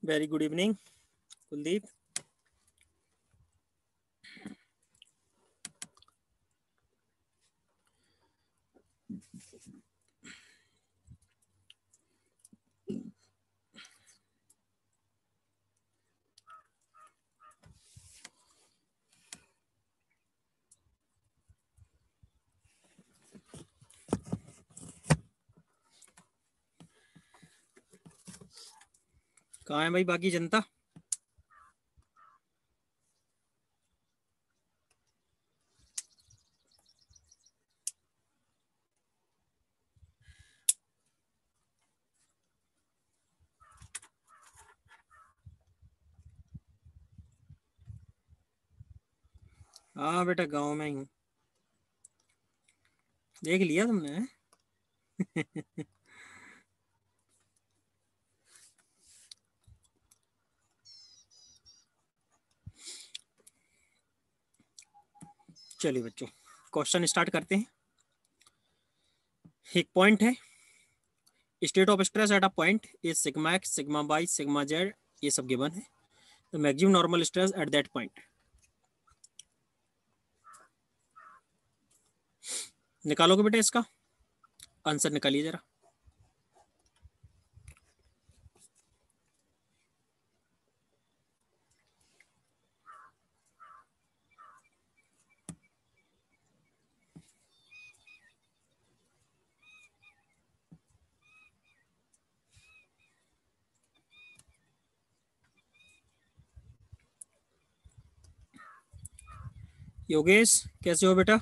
Very good evening Kuldeep. कहाँ है भाई बाकी जनता? हाँ बेटा गांव में ही हूँ। देख लिया तुमने? चलिए बच्चों क्वेश्चन स्टार्ट करते हैं। एक पॉइंट है, state of stress at a point is sigma x sigma y sigma z, ये सब गिवन है। तो maximum normal stress at that point निकालोगे बेटा, इसका आंसर निकालिए जरा। योगेश कैसे हो बेटा?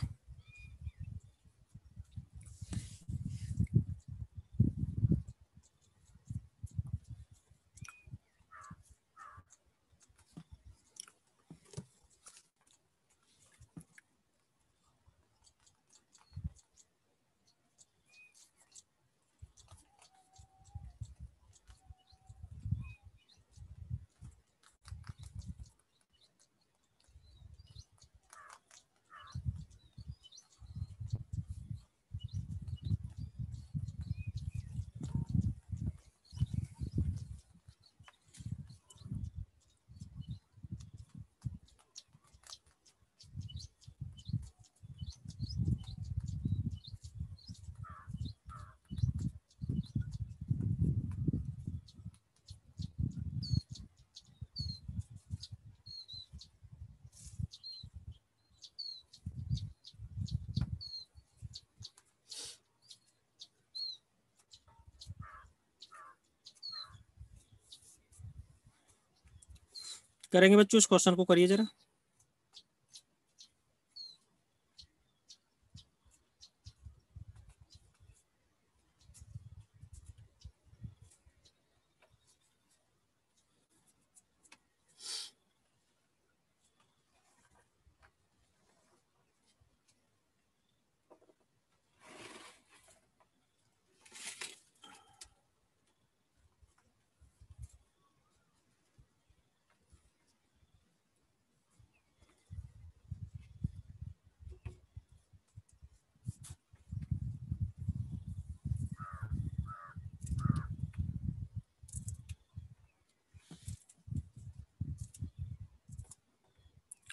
करेंगे बच्चों, इस क्वेश्चन को करिए जरा।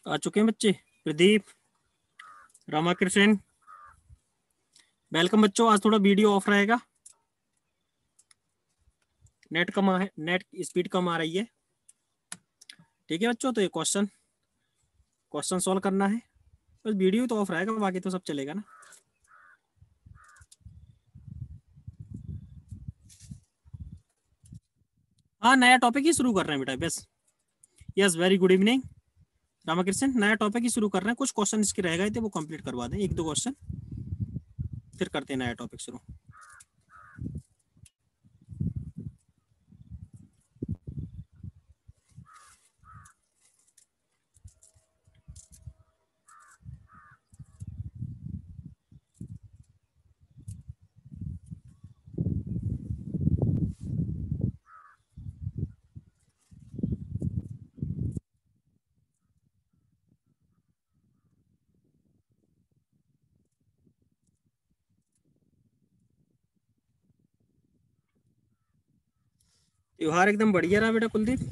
आ चुके हैं बच्चे? प्रदीप, रामाकृष्ण, वेलकम बच्चों। आज थोड़ा वीडियो ऑफ रहेगा, नेट कम है, नेट स्पीड कम आ रही है। ठीक है बच्चों, तो ये क्वेश्चन क्वेश्चन सॉल्व करना है, बस वीडियो तो ऑफ रहेगा, बाकी तो सब चलेगा ना। हाँ, नया टॉपिक ही शुरू कर रहे हैं बेटा बस। Yes, very good evening Ramakrishna. नया टॉपिक ही शुरू कर रहे हैं, कुछ क्वेश्चन इसके रह गए थे वो कंप्लीट करवा दें, एक दो क्वेश्चन, फिर करते हैं नया टॉपिक शुरू। त्योहार एकदम बढ़िया रहा बेटा कुलदीप।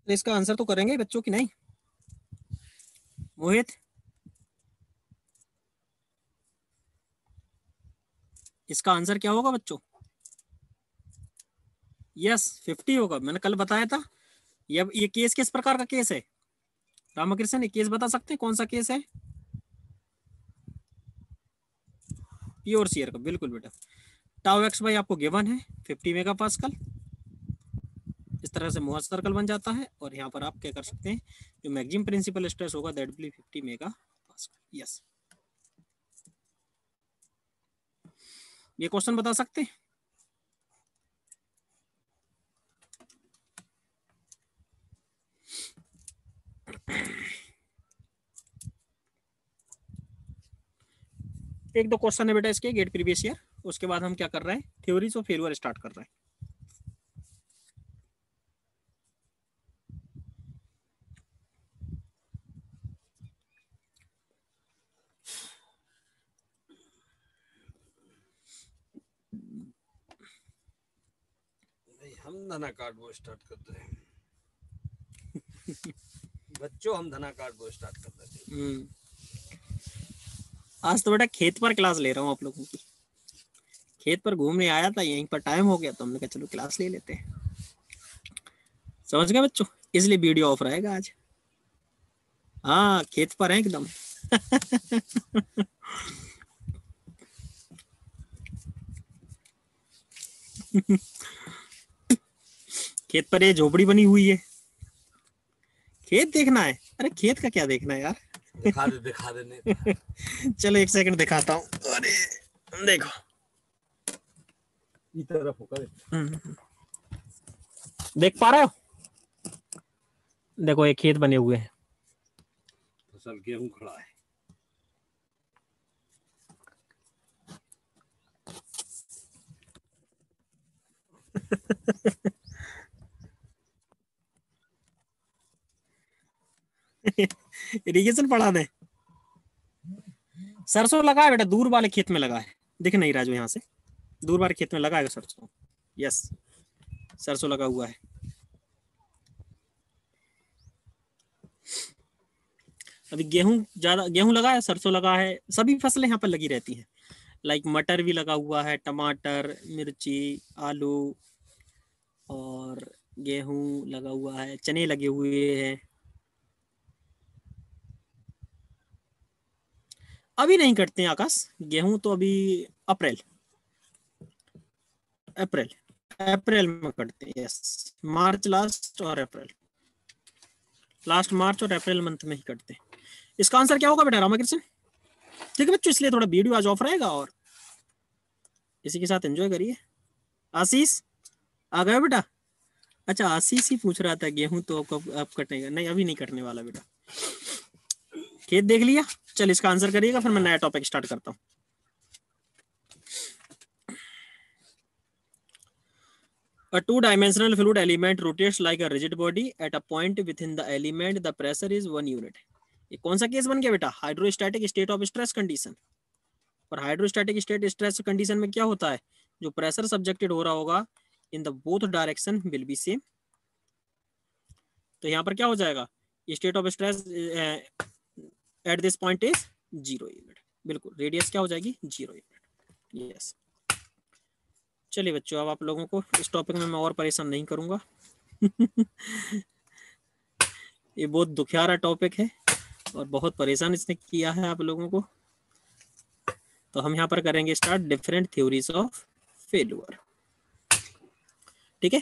तो इसका आंसर तो करेंगे बच्चों की नहीं? मोहित, इसका आंसर क्या होगा बच्चों? यस 50 होगा, मैंने कल बताया था। ये केस किस प्रकार का केस है रामकृष्ण, ये केस बता सकते हैं कौन सा केस है? प्योर शेयर का, बिल्कुल बेटा। टाउ एक्स भाई आपको गिवन है 50 मेगा पास्कल। इस तरह से मोहर सर्कल बन जाता है और यहाँ पर आप क्या कर सकते हैं, जो मैक्सिमम प्रिंसिपल स्ट्रेस होगा that will be 50 mega pascal. Yes, ये क्वेश्चन बता सकते हैं? एक दो क्वेश्चन है बेटा इसके गेट प्रीवियस ईयर, उसके बाद हम क्या कर रहे हैं, थ्योरीज ऑफ फेलियर स्टार्ट कर रहे हैं। हम धना कार्ड वो स्टार्ट कर रहे हैं बच्चों, हम धना कार्ड वो स्टार्ट कर रहे हैं। आज तो बेटा खेत पर क्लास ले रहा हूँ आप लोगों की। खेत पर घूमने आया था, यहीं पर टाइम हो गया तो हमने कहा चलो क्लास ले लेते हैं। समझ गए बच्चों, इसलिए वीडियो ऑफ रहेगा आज। हाँ खेत पर है एकदम। खेत पर ये झोपड़ी बनी हुई है, खेत देखना है? अरे खेत का क्या देखना है यार। दिखा दे नहीं। चलो एक सेकंड दिखाता हूँ। अरे देखो, तरफ होकर देख पा रहे हो? देखो ये खेत बने हुए हैं। फसल गेहूं खड़ा है। इरिगेशन पढ़ा दे। सरसों लगा है बेटा, दूर वाले खेत में लगा है, दिख नहीं रहा जो यहाँ से, दूर वाले खेत में लगा है सरसों। यस, सरसों लगा हुआ है। अभी गेहूं ज्यादा, गेहूं लगा है, सरसों लगा है, सभी फसलें यहाँ पर लगी रहती हैं। लाइक मटर भी लगा हुआ है, टमाटर, मिर्ची, आलू, और गेहूं लगा हुआ है, चने लगे हुए हैं। अभी नहीं कटते हैं आकाश, गेहूं तो अभी अप्रैल, अप्रैल अप्रैल में कटते हैं। यस, मार्च लास्ट और अप्रैल लास्ट, मार्च और अप्रैल मंथ में ही कटते हैं। इसका आंसर क्या होगा बेटा रामाकृष्ण? ठीक है बच्चों, इसलिए थोड़ा वीडियो आज ऑफ रहेगा और इसी के साथ एंजॉय करिए। आशीष आ गए बेटा? अच्छा आशीष ही पूछ रहा था गेहूं तो अब कटेगा नहीं, अभी नहीं कटने वाला बेटा। खेत देख लिया, चल इसका आंसर करिएगा, फिर मैं नया टॉपिक स्टार्ट करता हूँ। A two-dimensional fluid element rotates like a rigid body. At a point within the element, the pressure is 1 unit. ये कौन सा केस बन गया बेटा? Hydrostatic state of stress condition. और हाइड्रोस्टैटिक स्टेट स्ट्रेस कंडीशन में क्या होता है, जो प्रेशर सब्जेक्टेड हो रहा होगा in the both direction will be same. तो यहाँ पर क्या हो जाएगा, state of stress at this point is 0 unit. बिल्कुल, रेडियस क्या हो जाएगी, 0 यूनिट। यस, चलिए बच्चों, अब आप लोगों को इस टॉपिक में मैं और परेशान नहीं करूंगा। ये बहुत दुखियारा टॉपिक है और बहुत परेशान इसने किया है आप लोगों को। तो हम यहाँ पर करेंगे start different theories of failure. ठीक है,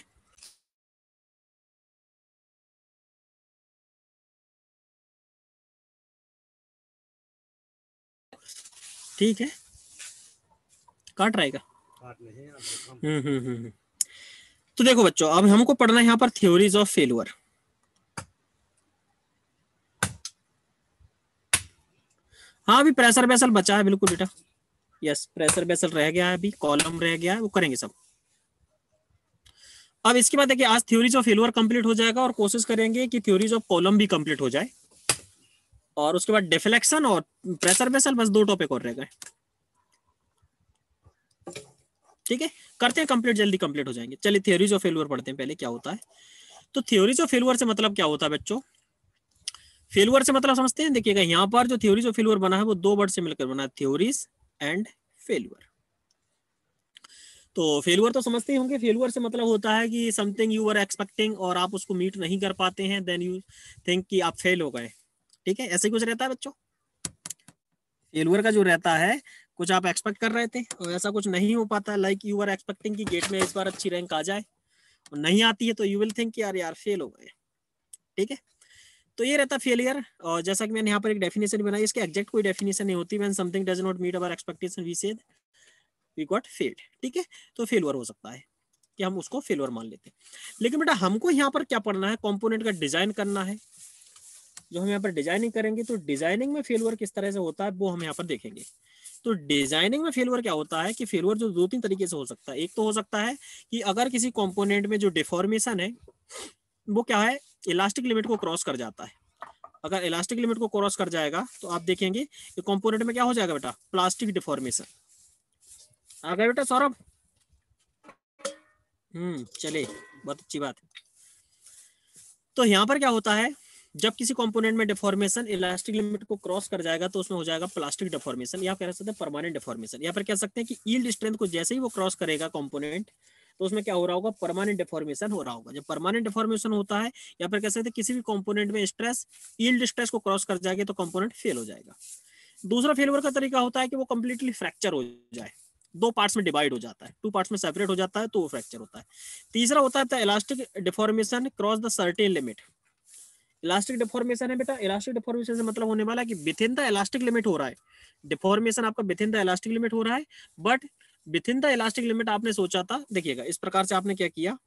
ठीक है। काट रहेगा। काट नहीं यार, तो देखो बच्चों, अब हमको पढ़ना है यहाँ पर थ्योरीज ऑफ फेल्यूर। हाँ अभी प्रेशर वेसल बचा है, बिल्कुल बेटा, यस प्रेशर वेसल रह गया है, अभी कॉलम रह गया है, वो करेंगे सब। अब इसके बाद देखिए, आज थ्योरीज ऑफ फेल्यूर कंप्लीट हो जाएगा और कोशिश करेंगे कि थ्योरीज ऑफ कॉलम भी कंप्लीट हो जाए, और उसके बाद डिफ्लेक्शन और प्रेशर वेसल, बस 2 टॉपिक और रह गए। ठीक है, करते हैं कंप्लीट, जल्दी कंप्लीट हो जाएंगे। चलिए थ्योरीज ऑफ फेल्यूर पढ़ते हैं पहले क्या होता है। तो थ्योरीज ऑफ फेल्यूर से मतलब क्या होता है बच्चों? फेल्यूर से मतलब समझते हैं, देखिएगा यहाँ पर जो थ्योरीज ऑफ फेल्यूर बना है वो 2 वर्ड से मिलकर बना है, थ्योरीज एंड फेल्यूर। तो फेल्यूर तो समझते ही होंगे, फेल्यूर से मतलब होता है कि समथिंग यू आर एक्सपेक्टिंग और आप उसको मीट नहीं कर पाते हैं, देन यू थिंक कि आप फेल हो गए। ठीक है, ऐसे कुछ रहता है बच्चों। फेल्यूर का जो रहता है, कुछ आप एक्सपेक्ट कर रहे थे और ऐसा कुछ नहीं हो पाता, लाइक यू आर एक्सपेक्टिंग कि गेट में इस बार अच्छी रैंक आ जाए और नहीं आती है, तो यू विल थिंक कि यार फेल हो गए। ठीक है, तो ये रहता फेलियर। और जैसा कि मैंने यहाँ पर एक डेफिनेशन बनाई, इसके एग्जैक्ट कोई डेफिनेशन नहीं होती, when something does not meet our expectation we said we got failed. ठीक है, तो फेल्यूर हो सकता है कि हम उसको फेल्यूर मान लेते हैं। लेकिन बेटा हमको यहाँ पर क्या पढ़ना है, कंपोनेंट का डिजाइन करना है। जो हम यहाँ पर डिजाइनिंग करेंगे, तो डिजाइनिंग में फेल्यूर किस तरह से होता है वो हम यहाँ पर देखेंगे। तो डिजाइनिंग में फेल्यूर क्या होता है कि फेल्यूर जो 2-3 तरीके से हो सकता है। एक तो हो सकता है कि अगर किसी कंपोनेंट में जो डिफॉर्मेशन है वो क्या है, इलास्टिक लिमिट को क्रॉस कर जाता है। अगर इलास्टिक लिमिट को क्रॉस कर जाएगा तो आप देखेंगे कि कंपोनेंट में क्या हो जाएगा बेटा, प्लास्टिक डिफॉर्मेशन। आ गए बेटा सौरभ? चले, बहुत अच्छी बात है। तो यहाँ पर क्या होता है, जब किसी कंपोनेंट में डिफॉर्मेशन इलास्टिक लिमिट को क्रॉस कर जाएगा तो उसमें हो जाएगा प्लास्टिक डिफॉर्मेशन, या कह सकते हैं परमानेंट डिफॉर्मेशन। यहाँ पर कह सकते हैं कि यील्ड स्ट्रेंथ को जैसे ही वो क्रॉस करेगा कंपोनेंट, तो उसमें क्या हो रहा होगा, परमानेंट डिफॉर्मेशन हो रहा होगा। जब परमानेंट डिफॉर्मेशन होता है, या फिर कह सकते हैं किसी भी कंपोनेंट में स्ट्रेस यील्ड स्ट्रेस को क्रॉस कर जाएगा तो कंपोनेंट फेल हो जाएगा। दूसरा फेलियर का तरीका होता है कि वो कंप्लीटली फ्रैक्चर हो जाए, 2 पार्ट्स में डिवाइड हो जाता है, 2 पार्ट्स में सेपरेट हो जाता है, तो वो फ्रैक्चर होता है। तीसरा होता है elastic deformation cross the certain limit. Elastic deformation है बेटा, इलास्टिक डिफॉर्मेशन से मतलब होने वाला है कि with in the elastic limit हो रहा है, डिफॉर्मेशन आपका with in the elastic limit हो रहा है, but with in the elastic limit आपने सोचा था, देखिएगा इस प्रकार से आपने क्या किया,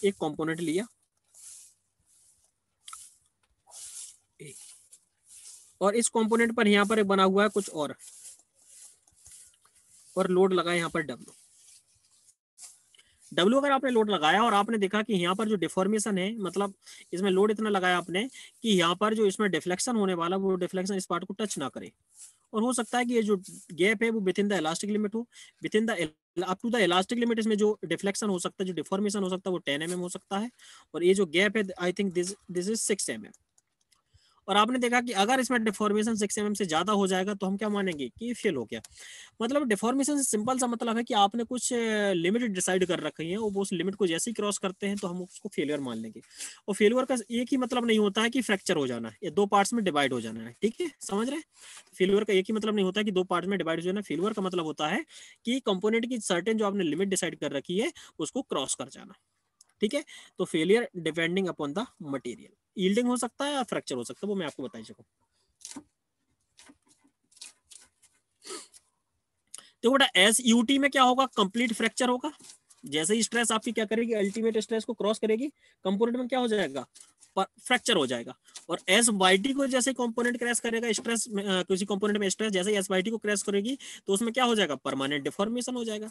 एक कंपोनेंट लिया और इस कंपोनेंट पर यहाँ पर बना हुआ है कुछ और लोड लगाया यहाँ पर डब्ल्यू अगर आपने लोड लगाया और आपने देखा कि यहाँ पर जो डिफॉर्मेशन है, मतलब इसमें लोड इतना लगाया आपने कि यहाँ पर जो इसमें डिफ्लेक्शन होने वाला, वो डिफ्लेक्शन इस पार्ट को टच ना करे, और हो सकता है कि ये जो गैप है वो within the elastic limit हो, within the up to the elastic limit इसमें जो डिफ्लेक्शन हो सकता है, जो डिफॉर्मेशन हो सकता है वो 10 mm हो सकता है, और ये जो गैप है I think this is 6 mm। और आपने देखा कि अगर इसमें डिफॉर्मेशन 6 mm से ज्यादा हो जाएगा तो हम क्या मानेंगे कि फेल हो गया। मतलब डिफॉर्मेशन से सिंपल सा मतलब है कि आपने कुछ लिमिट डिसाइड कर रखी है, वो उस लिमिट को जैसे ही क्रॉस करते हैं तो हम उसको फेलियर मान लेंगे। और फेलियर का एक ही मतलब नहीं होता है कि फ्रैक्चर हो जाना है या 2 पार्ट्स में डिवाइड हो जाना है। ठीक है, समझ रहे हैं? फेलियर का एक ही मतलब नहीं होता है कि 2 पार्ट में डिवाइड हो जाना। फेलियर का मतलब होता है कि कंपोनेंट की सर्टेन जो आपने लिमिट डिसाइड कर रखी है उसको क्रॉस कर जाना। ठीक है, तो failure depending upon the material, yielding हो सकता है या फ्रैक्चर हो सकता है, वो मैं आपको बता ही सकूं। तो बेटा एस यूटी में क्या होगा, कंप्लीट फ्रैक्चर होगा। जैसे ही स्ट्रेस आपकी क्या करेगी, अल्टीमेट स्ट्रेस को क्रॉस करेगी, कंपोनेंट में क्या हो जाएगा, फ्रैक्चर हो जाएगा। और एस वाई टी को जैसे कंपोनेंट क्रैश करेगा, स्ट्रेस किसी कंपोनेंट में स्ट्रेस जैसे एस वाई टी को क्रैश करेगी तो उसमें क्या हो जाएगा, परमानेंट डिफॉर्मेशन हो जाएगा।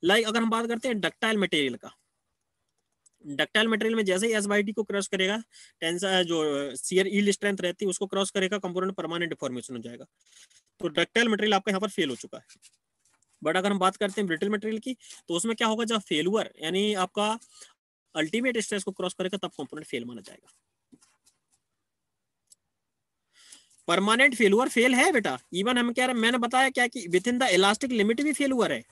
लाइक अगर हम बात करते हैं डक्टाइल मटेरियल का, डक्टाइल मटेरियल में जैसे ही एस वाई टी को क्रॉस करेगा, टेंसर जो शियर यील्ड स्ट्रेंथ रहती है उसको क्रॉस करेगा, कंपोनेंट परमानेंट डिफॉर्मेशन हो जाएगा। तो डक्टाइल मटेरियल आपका यहाँ पर फेल हो चुका है। बट अगर हम बात करते हैं ब्रिटल मटेरियल की, तो उसमें क्या होगा, जब फेलुअर यानी आपका अल्टीमेट स्ट्रेस को क्रॉस करेगा तब कंपोनेंट फेल माना जाएगा। परमानेंट फेलुअर फेल है बेटा, इवन हम कह रहे, मैंने बताया क्या कि with in the elastic limit भी फेलुअर है,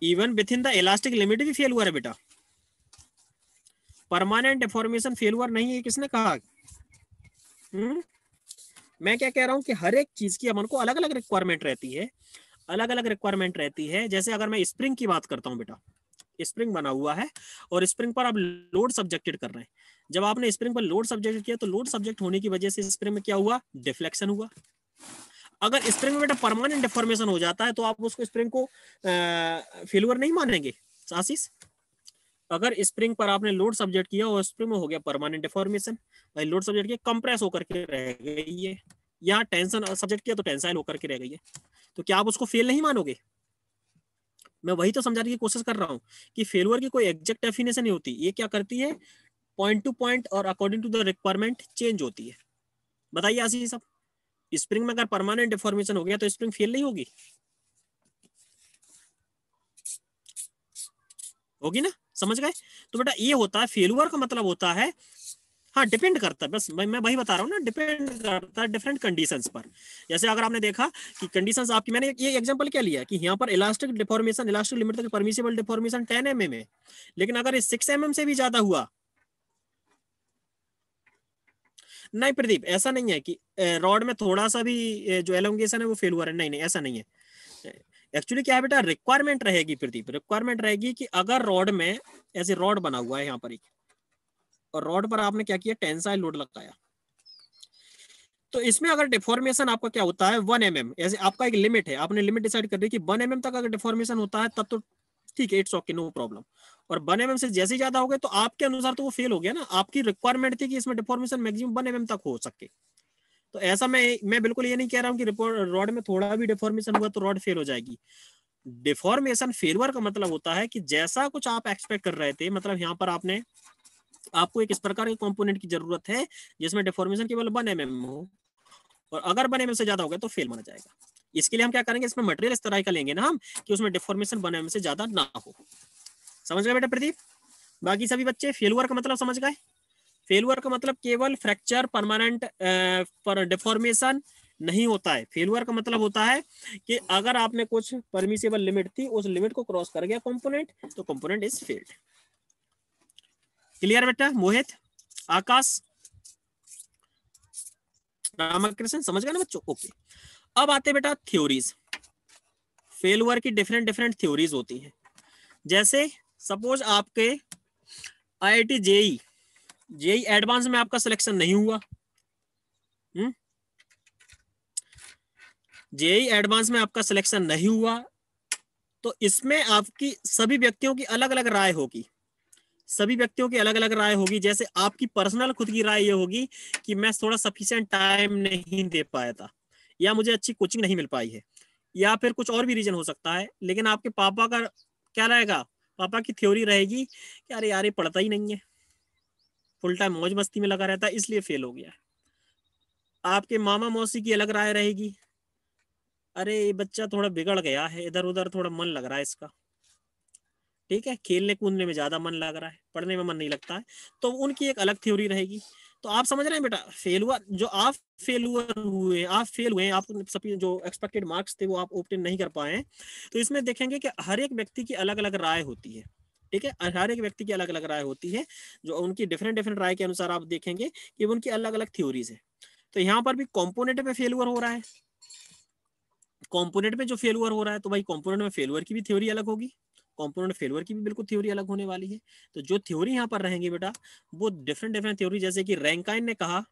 even with in the elastic limit भी फेलुअर है बेटा। परमानेंट डिफॉर्मेशन फेलुअर नहीं है, किसने कहा? मैं क्या कह रहा हूं कि हर एक चीज की अपन को अलग अलग रिक्वायरमेंट रहती है, अलग अलग रिक्वायरमेंट रहती है। जैसे अगर मैं स्प्रिंग की बात करता हूं बेटा, स्प्रिंग बना हुआ है और स्प्रिंग पर आप लोड सब्जेक्टेड कर रहे हैं। जब आपने स्प्रिंग पर लोड सब्जेक्ट किया तो लोड सब्जेक्ट होने की वजह से स्प्रिंग में क्या हुआ, डिफ्लेक्शन हुआ। अगर स्प्रिंग में बेटा परमानेंट डिफॉर्मेशन हो जाता है तो आप उसको स्प्रिंग को फेल्यूर नहीं मानेंगे आशीष? अगर स्प्रिंग पर आपने लोड सब्जेक्ट किया और स्प्रिंग में हो गया परमानेंट डिफॉर्मेशन, भाई लोड सब्जेक्ट किया कंप्रेस होकर के रह गई है, या टेंशन सब्जेक्ट किया तो टेंसाइल होकर के रह गई है, तो क्या आप उसको फेल नहीं मानोगे? मैं वही तो समझाने की कोशिश कर रहा हूँ कि फेल्यूर की कोई एग्जैक्ट डेफिनेशन नहीं होती, ये क्या करती है पॉइंट टू पॉइंट और according to the requirement change होती है। बताइए आशीष साहब, स्प्रिंग में अगर परमानेंट डिफॉर्मेशन हो गया तो स्प्रिंग फेल नहीं होगी? होगी ना? समझ गए? तो बेटा ये होता है फेल्यूर का मतलब होता है, हाँ डिपेंड करता है, बस मैं वही बता रहा हूँ ना, डिपेंड करता है डिफरेंट कंडीशंस पर। जैसे अगर आपने देखा कि कंडीशंस आपकी, मैंने ये एग्जांपल क्या लिया कि यहाँ पर इलास्टिक डिफॉर्मेशन, इलास्टिक लिमिट तक परमिसिबल डिफॉर्मेशन 10 mm है, लेकिन अगर ये 6 mm से भी ज्यादा हुआ, नहीं प्रदीप ऐसा नहीं है कि रॉड में थोड़ा सा भी जो एलोंगेशन है वो फेल हुआ है, नहीं नहीं ऐसा नहीं है। एक्चुअली क्या है बेटा, रिक्वायरमेंट रहेगी प्रदीप, रिक्वायरमेंट रहेगी कि अगर रॉड में ऐसे रॉड बना हुआ है यहाँ पर एक, और रॉड पर आपने क्या किया टेंसाइल लोड लगाया, तो इसमें अगर डिफॉर्मेशन आपका क्या होता है 1 mm, ऐसे आपका एक लिमिट है, आपने लिमिट डिसाइड कर दी कि 1 mm तक अगर डिफॉर्मेशन होता है तब तो ठीक है, इट्स ओके नो प्रॉब्लम, और 1 mm से जैसे ज्यादा हो गए तो आपके अनुसार तो वो फेल हो गया ना, आपकी रिक्वायरमेंट थी कि इसमें डिफॉर्मेशन मैक्सिमम 1 mm तक हो सके। तो ऐसा मैं बिल्कुल ये नहीं कह रहा हूँ कि रॉड में थोड़ा भी डिफॉर्मेशन हुआ तो रॉड फेल हो जाएगी। डिफॉर्मेशन फेलवर का मतलब होता है कि जैसा कुछ आप एक्सपेक्ट कर रहे थे, मतलब यहाँ पर आपने, आपको एक इस प्रकार के कंपोनेंट की जरूरत है जिसमें डिफॉर्मेशन केवल 1 mm हो, और अगर 1 mm से ज्यादा हो गया तो फेल माना जाएगा। इसके लिए हम क्या करेंगे, इसमें मटेरियल इस तरह का लेंगे ना हम कि उसमें डिफॉर्मेशन 1 mm से ज्यादा ना हो। समझ गए बेटा प्रदीप? बाकी सभी बच्चे फेलुअर का मतलब समझ गए? फेलुअर का मतलब केवल फ्रैक्चर परमानेंट पर डिफॉर्मेशन नहीं होता है। फेलुअर का मतलब होता है कि अगर आपने कुछ परमिसिबल लिमिट थी, उस लिमिट को क्रॉस कर गया कंपोनेंट, तो कंपोनेंट इज फेल्ड। क्लियर बेटा? मोहित, आकाश, रामकृष्ण, समझ गए ना बच्चों? ओके। अब आते बेटा थ्योरीज। फेलुअर की डिफरेंट डिफरेंट थ्योरीज होती हैं। जैसे सपोज आपके आईआईटी जेई, जेई एडवांस में आपका सिलेक्शन नहीं हुआ, जेई एडवांस में आपका सिलेक्शन नहीं हुआ, तो इसमें आपकी सभी व्यक्तियों की अलग अलग राय होगी, सभी व्यक्तियों की अलग अलग राय होगी। जैसे आपकी पर्सनल खुद की राय ये होगी कि मैं थोड़ा सफिशिएंट टाइम नहीं दे पाया था, या मुझे अच्छी कोचिंग नहीं मिल पाई है, या फिर कुछ और भी रीजन हो सकता है। लेकिन आपके पापा का क्या रहेगा, पापा की थ्योरी रहेगी कि अरे यार ये पढ़ता ही नहीं है, फुल टाइम मौज मस्ती में लगा रहता है इसलिए फेल हो गया। आपके मामा मौसी की अलग राय रहेगी, अरे ये बच्चा थोड़ा बिगड़ गया है, इधर उधर थोड़ा मन लग रहा है इसका, ठीक है, खेलने कूदने में ज्यादा मन लग रहा है, पढ़ने में मन नहीं लगता है, तो उनकी एक अलग थ्योरी रहेगी। तो आप समझ रहे हैं बेटा, फेलुअर जो आप फेलुअर हुए, आप फेल हुए, आप सभी जो एक्सपेक्टेड मार्क्स थे वो आप ऑब्टेन नहीं कर पाए, तो इसमें देखेंगे कि हर एक व्यक्ति की अलग अलग राय होती है, ठीक है, हर एक व्यक्ति की अलग अलग राय होती है, जो उनकी डिफरेंट डिफरेंट राय के अनुसार आप देखेंगे कि उनकी अलग अलग थ्योरीज है। तो यहाँ पर भी कॉम्पोनेंट में फेलुअर हो रहा है, कंपोनेंट में जो फेलुअर हो रहा है, तो भाई कंपोनेंट में फेलुअर की भी थ्योरी अलग होगी, कंपोनेंट फेलुअर की भी बिल्कुल थ्योरी अलग होने वाली है। तो जो थ्योरी यहाँ पर रहेंगे बेटा वो डिफरेंट डिफरेंट थ्योरी, जैसे कि रैंकाइन ने कहा,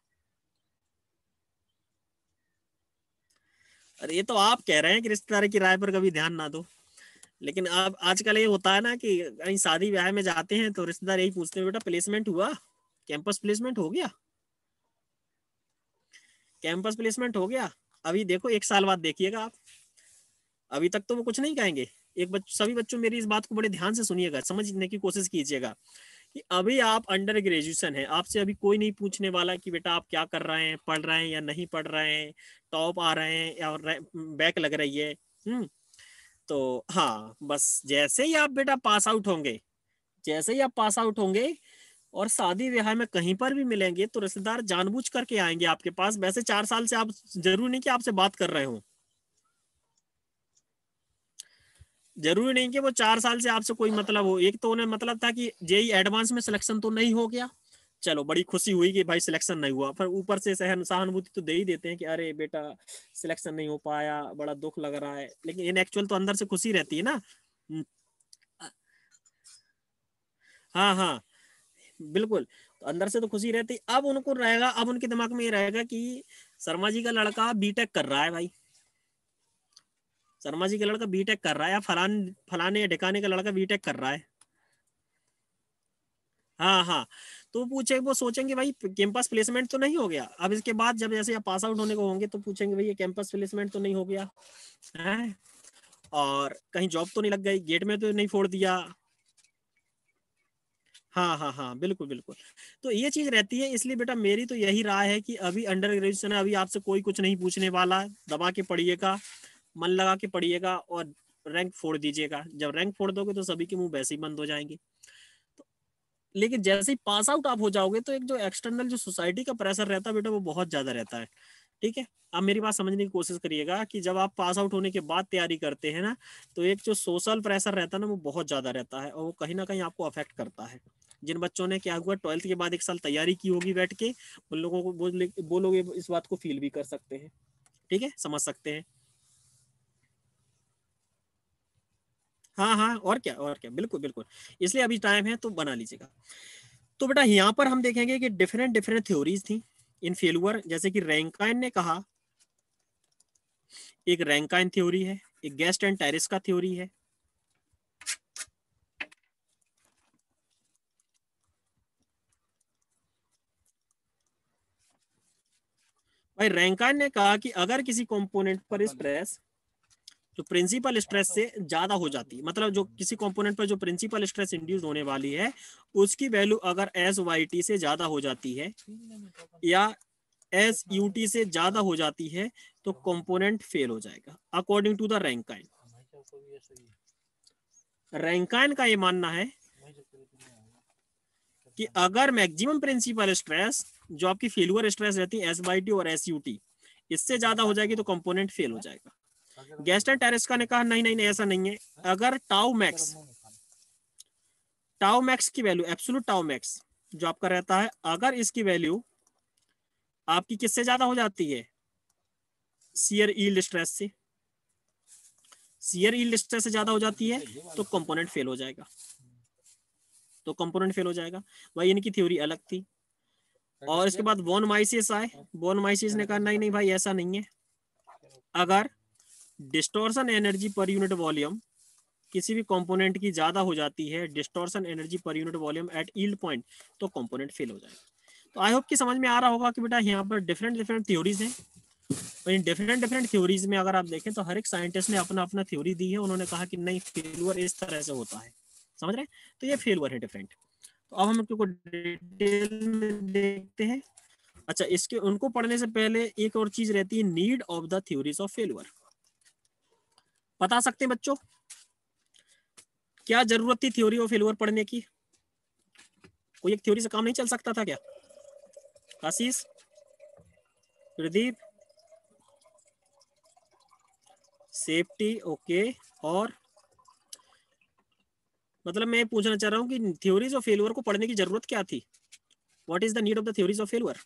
अरे ये तो आप कह रहे हैं कि रिश्तेदार की राय पर कभी ध्यान ना दो, लेकिन अब आजकल ये होता है ना कि कहीं शादी ब्याह में जाते हैं तो रिश्तेदार यही पूछते हैं, बेटा प्लेसमेंट हुआ, कैंपस प्लेसमेंट हो गया, कैंपस प्लेसमेंट हो गया। अभी देखो 1 साल बाद देखिएगा आप, अभी तक तो वो कुछ नहीं कहेंगे। सभी बच्चों मेरी इस बात को बड़े ध्यान से सुनिएगा, समझने की कोशिश कीजिएगा कि अभी आप अंडर ग्रेजुएशन है, आपसे अभी कोई नहीं पूछने वाला कि बेटा आप क्या कर रहे हैं, पढ़ रहे हैं या नहीं पढ़ रहे हैं, टॉप आ रहे हैं या बैक लग रही है। तो हाँ, बस जैसे ही आप बेटा पास आउट होंगे, जैसे ही आप पास आउट होंगे और शादी ब्याह में कहीं पर भी मिलेंगे तो रिश्तेदार जानबूझ करके आएंगे आपके पास। वैसे 4 साल से आप, जरूरी नहीं कि आपसे बात कर रहे हो, जरूरी नहीं कि वो 4 साल से आपसे कोई मतलब हो। एक तो उन्हें मतलब था कि जेई एडवांस में सिलेक्शन तो नहीं हो गया, चलो बड़ी खुशी हुई कि भाई सिलेक्शन नहीं हुआ, फिर ऊपर से सहानुभूति तो दे ही देते हैं कि अरे बेटा सिलेक्शन नहीं हो पाया, बड़ा दुख लग रहा है, लेकिन इन एक्चुअल तो अंदर से खुशी रहती है ना। हाँ हाँ बिल्कुल, तो अंदर से तो खुशी रहती। अब उनको रहेगा, अब उनके दिमाग में ये रहेगा कि शर्मा जी का लड़का बीटेक कर रहा है भाई, शर्मा जी का लड़का बीटेक कर रहा है, या फलाने या ढिकाने का लड़का बीटेक कर रहा है। हाँ हाँ, तो पूछे, वो सोचेंगे भाई कैंपस प्लेसमेंट तो नहीं हो गया। अब इसके बाद जब जैसे आप पास आउट होने को होंगे तो पूछेंगे भाई ये कैंपस प्लेसमेंट तो नहीं हो गया है, और कहीं जॉब तो नहीं लग गई, गेट में तो नहीं फोड़ दिया। हाँ हाँ हाँ, बिल्कुल बिल्कुल। तो ये चीज रहती है, इसलिए बेटा मेरी तो यही राय है कि अभी अंडर ग्रेजुएशन है, अभी आपसे कोई कुछ नहीं पूछने वाला, दबा के पढ़िएगा, मन लगा के पढ़िएगा और रैंक फोड़ दीजिएगा। जब रैंक फोड़ दोगे तो सभी के मुंह वैसे ही बंद हो जाएंगे। तो, लेकिन जैसे ही पास आउट आप हो जाओगे तो एक जो एक्सटर्नल जो सोसाइटी का प्रेशर रहता है बेटा, वो बहुत ज्यादा रहता है। ठीक है, आप मेरी बात समझने की कोशिश करिएगा कि जब आप पास आउट होने के बाद तैयारी करते हैं ना, तो एक जो सोशल प्रेशर रहता है ना, वो बहुत ज्यादा रहता है, और वो कहीं ना कहीं आपको अफेक्ट करता है। जिन बच्चों ने क्या हुआ 12th के बाद 1 साल तैयारी की होगी बैठ के, उन लोगों को वो लोग इस बात को फील भी कर सकते हैं। ठीक है, समझ सकते हैं। हाँ हाँ, और क्या, बिल्कुल बिल्कुल। इसलिए अभी टाइम है तो बना लीजिएगा। तो बेटा यहाँ पर हम देखेंगे कि डिफरेंट डिफरेंट थ्योरीज थी इन फेल्यूर, जैसे कि रैंकाइन ने कहा, एक रैंकाइन थ्योरी है, एक गेस्ट एंड टेरेस का थ्योरी है। भाई रैंकाइन ने कहा कि अगर किसी कंपोनेंट पर स्ट्रेस जो प्रिंसिपल स्ट्रेस से ज्यादा हो जाती है, मतलब जो किसी कंपोनेंट पर जो प्रिंसिपल स्ट्रेस इंड्यूस होने वाली है, उसकी वैल्यू अगर एस वाई टी से ज्यादा हो जाती है या एस यू टी से ज्यादा हो जाती है, तो कंपोनेंट फेल हो जाएगा, according to the Rankine. Rankine का ये मानना है कि अगर मैक्सिमम प्रिंसिपल स्ट्रेस जो आपकी फेल्यूर स्ट्रेस रहती है एस बाई टी और एस यू टी, इससे ज्यादा हो जाएगी तो कंपोनेंट फेल हो जाएगा। गेस्ट एंड टेरेस्का ने कहा नहीं नहीं नहीं, ऐसा नहीं है। अगर टाउ मैक्स की वैल्यू, एब्सोल्यूट टाउ मैक्स जो आपका रहता है, अगर इसकी वैल्यू आपकी किससे ज्यादा हो जाती है, शियर यील्ड स्ट्रेस से, शियर यील्ड स्ट्रेस से ज्यादा हो जाती है, तो कंपोनेंट फेल हो जाएगा, तो कंपोनेंट फेल हो जाएगा। भाई इनकी थ्योरी अलग थी। और इसके बाद वॉन माइसिस आए, वॉन माइसिस ने कहा नहीं नहीं भाई ऐसा नहीं है। अगर distortion energy per unit volume किसी भी कंपोनेंट की ज्यादा हो जाती है, distortion energy per unit volume at yield point, तो कंपोनेंट फेल हो जाएगा। तो आई होप कि समझ में आ रहा होगा कि बेटा यहाँ पर डिफरेंट डिफरेंट थ्योरीज हैं, और इन डिफरेंट डिफरेंट थ्योरीज में अगर आप देखें तो हर एक साइंटिस्ट ने अपना अपना थ्योरी दी है। उन्होंने कहा कि नहीं फेल्यूर इस तरह से होता है, समझ रहे हैं, तो ये फेल्यूर है डिफरेंट। तो अब हम उनको डिटेल में देखते हैं। अच्छा, इसके उनको पढ़ने से पहले एक और चीज रहती है, need of the theories of failure. बता सकते हैं बच्चों क्या जरूरत थी थ्योरी ऑफ फेल्यूर पढ़ने की? कोई एक थ्योरी से काम नहीं चल सकता था क्या? आशीष, प्रदीप, सेफ्टी, ओके। और मतलब मैं पूछना चाह रहा हूँ कि थ्योरीज ऑफ फेल्यूर को पढ़ने की जरूरत क्या थी? What is the need of the theories of failure?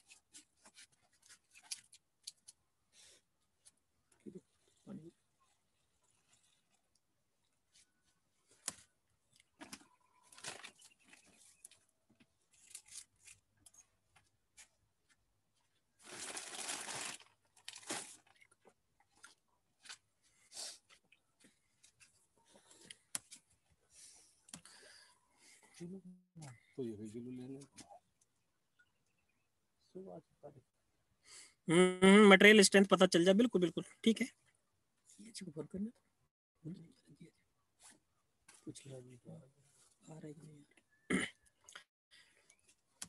Material strength पता चल जाए, बिल्कुल बिल्कुल ठीक है।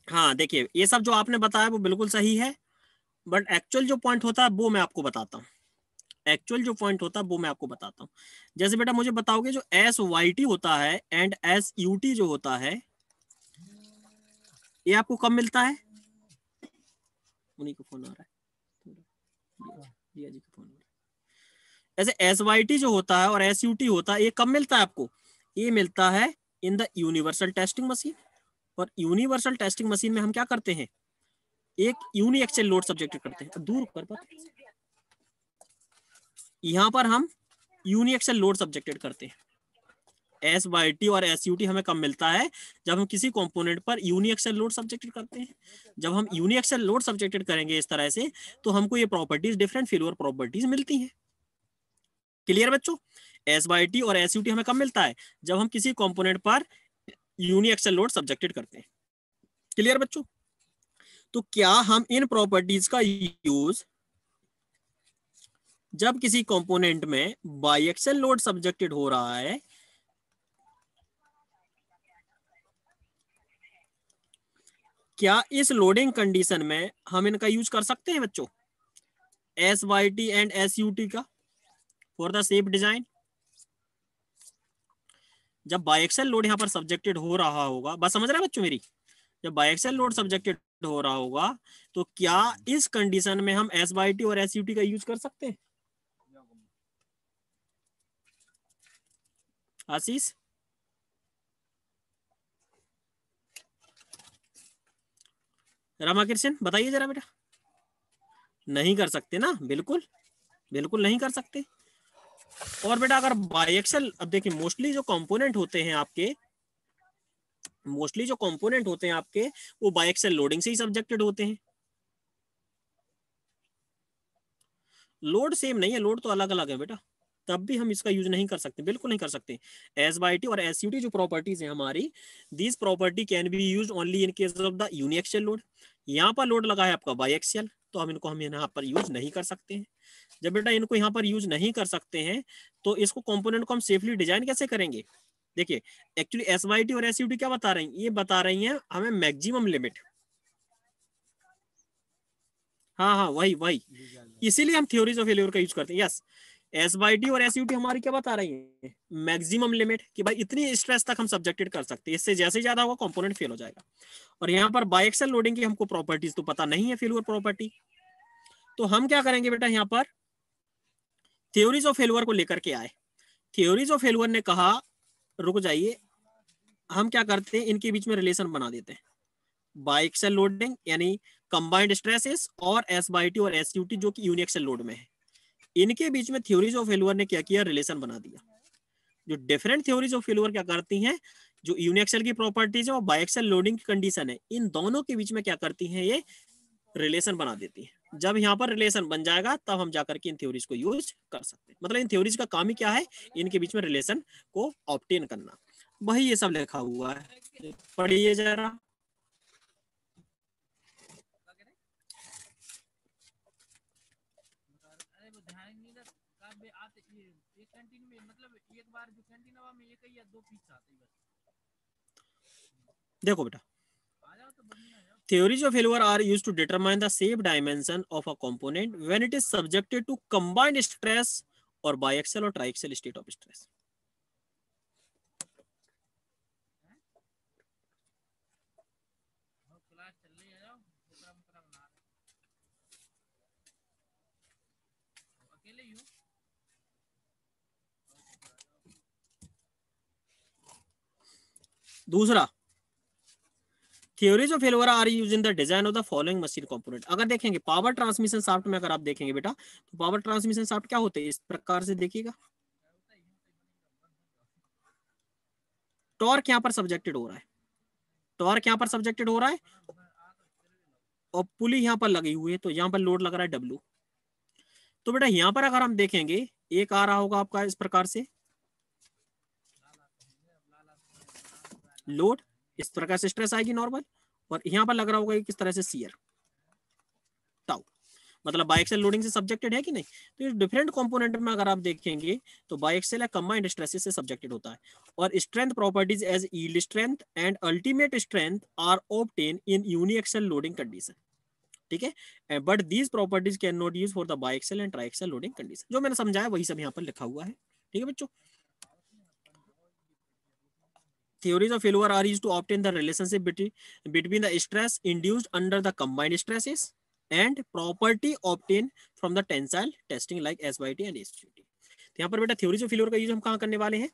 हाँ देखिए, ये सब जो आपने बताया वो बिल्कुल सही है, बट एक्चुअल जो पॉइंट होता है वो मैं आपको बताता हूँ। एक्चुअल जो पॉइंट होता है वो मैं आपको बताता हूँ। जैसे बेटा मुझे बताओगे जो एस वाई टी होता है एंड एस यू टी जो होता है, ये आपको कब मिलता है? उन्हीं को फोन आ रहा है, जी का फोन आ रहा है। ऐसे एस वाई टी जो होता है और एस यू टी होता है, ये कब मिलता है आपको? ये मिलता है in the universal testing machine. और यूनिवर्सल टेस्टिंग मशीन में हम क्या करते हैं, एक यूनि एक्सेल लोड सब्जेक्ट करते हैं। दूर कर पाते, यहां पर हम यूनि एक्सेल लोड सब्जेक्टेड करते हैं। एस वाई टी और एस यू टी हमें कब मिलता है? जब हम किसी कंपोनेंट पर यूनि एक्सेल लोड सब्जेक्टेड करते हैं। जब हम यूनि एक्सेल लोड सब्जेक्टेड करेंगे इस तरह से, तो हमको ये प्रॉपर्टीज, डिफरेंट फेल्यूर प्रॉपर्टीज मिलती हैं। क्लियर बच्चों? एस बाई टी और एस यू टी हमें कब मिलता है? जब हम किसी कंपोनेंट पर यूनिएक्सल लोड सब्जेक्टेड करते हैं। क्लियर बच्चों? तो क्या हम इन प्रॉपर्टीज का यूज जब किसी कंपोनेंट में बाईएक्सल लोड सब्जेक्टेड हो रहा है, क्या इस लोडिंग कंडीशन में हम इनका यूज कर सकते हैं बच्चों, S Y T and S U T का, फॉर द सेफ डिजाइन? जब बाईएक्सल लोड यहां पर सब्जेक्टेड हो रहा होगा, बस समझ रहे हैं बच्चों मेरी, जब बाईएक्सल लोड सब्जेक्टेड हो रहा होगा तो क्या इस कंडीशन में हम एस वाई टी और एस यू टी का यूज कर सकते हैं? आशीष, रामाकृष्ण बताइए जरा बेटा। नहीं कर सकते ना, बिल्कुल बिल्कुल नहीं कर सकते। और बेटा अगर बाईएक्सल, अब देखिए मोस्टली जो कंपोनेंट होते हैं आपके, वो बाईएक्सल लोडिंग से ही सब्जेक्टेड होते हैं। लोड सेम नहीं है, लोड तो अलग अलग है बेटा, तब भी हम इसका यूज नहीं कर सकते, बिल्कुल नहीं कर सकते। एस बाई टी और एस यू टी जो प्रॉपर्टीज है हमारी, this property can be use only in case of the uniaxial load. यहाँ पर लोड लगा है आपका बाईएक्सियल, तो हम यहाँ पर यूज नहीं कर सकते हैं। जब बेटा इनको यहाँ पर यूज नहीं कर सकते हैं, तो इसको कंपोनेंट को हम सेफली डिजाइन कैसे करेंगे? देखिए एक्चुअली एस वाई टी और एस यू टी क्या बता रही हैं, ये बता रही हैं हमें मैक्सिमम लिमिट। हाँ हाँ वही वही, इसीलिए हम थ्योरीज ऑफ फेल्योर का यूज करते हैं। यस, एस बाई टी और एस यू टी हमारी क्या बता रही है, मैक्सिमम लिमिट, कि भाई इतनी स्ट्रेस तक हम सब्जेक्टेड कर सकते हैं, इससे जैसे ज्यादा होगा कंपोनेंट फेल हो जाएगा। और यहाँ पर बाईएक्सल लोडिंग की हमको प्रॉपर्टीज तो पता नहीं है, फेल्योर प्रॉपर्टी, तो हम क्या करेंगे बेटा, यहाँ पर थ्योरीज ऑफ फेल्योर को लेकर के आए। थ्योरीज ऑफ फेल्योर ने कहा रुक जाइए, हम क्या करते हैं, इनके बीच में रिलेशन बना देते हैं। बाईएक्सल लोडिंग यानी कंबाइंड स्ट्रेसेस और एस बाई टी और एस यू टी जो कि यूनिएक्सल लोड में है, इनके बीच में थ्योरीज ऑफ फेल्योर ने क्या किया, रिलेशन बना दिया। जो डिफरेंट थ्योरीज ऑफ फेल्योर क्या करती हैं, जो यूनिएक्सल की प्रॉपर्टीज है और बाईएक्सल लोडिंग की कंडीशन है, इन दोनों के बीच में क्या करती हैं, ये रिलेशन बना देती है। जब यहाँ पर रिलेशन बन जाएगा तब हम जाकर के इन थ्योरीज को यूज कर सकते हैं। मतलब इन थ्योरीज का काम ही क्या है, इनके बीच में रिलेशन को ऑब्टेन करना, वही ये सब लिखा हुआ है, पढ़िए जरा। देखो बेटा, theories of failure are used to determine the safe dimension of a component when it is subjected to combined stress or biaxial or triaxial state of stress. दूसरा, theories of failure are used in the design of the following machine component. अगर देखेंगे power transmission shaft में, अगर आप देखेंगे बेटा, तो power transmission shaft क्या होते हैं, इस प्रकार से देखिएगा, टॉर्क यहाँ पर सब्जेक्टेड हो रहा है, टॉर्क यहाँ पर सब्जेक्टेड हो रहा है, और पुली यहाँ पर लगी हुई है, तो यहाँ पर लोड लग रहा है डब्ल्यू। तो बेटा यहाँ पर अगर हम देखेंगे, एक आ रहा होगा आपका इस प्रकार से लोड, इस प्रकार से स्ट्रेस आएगी नॉर्मल, और यहाँ पर लग रहा होगा किस तरह से शियर टाउ, मतलब बाईएक्सल लोडिंग से सब्जेक्टेड है कि नहीं। तो इस डिफरेंट कंपोनेंट में अगर आप देखेंगे तो बाईएक्सल या कंबाइंड स्ट्रेसेस से सब्जेक्टेड होता है, और strength properties as yield strength and ultimate strength are obtain in uniaxial loading condition, ठीक है। But these properties can not use for the biaxial and triaxial loading condition. जो मैंने समझाया वही सब यहाँ पर लिखा हुआ है, ठीक है बच्चों। Theories of failure are used to obtain the relationship between the stress induced under the combined stresses and property obtained from the tensile testing like SYT and SUT. तो यहाँ पर बेटा थ्योरीज ऑफ फेल्योर का use हम कहाँ करने वाले हैं,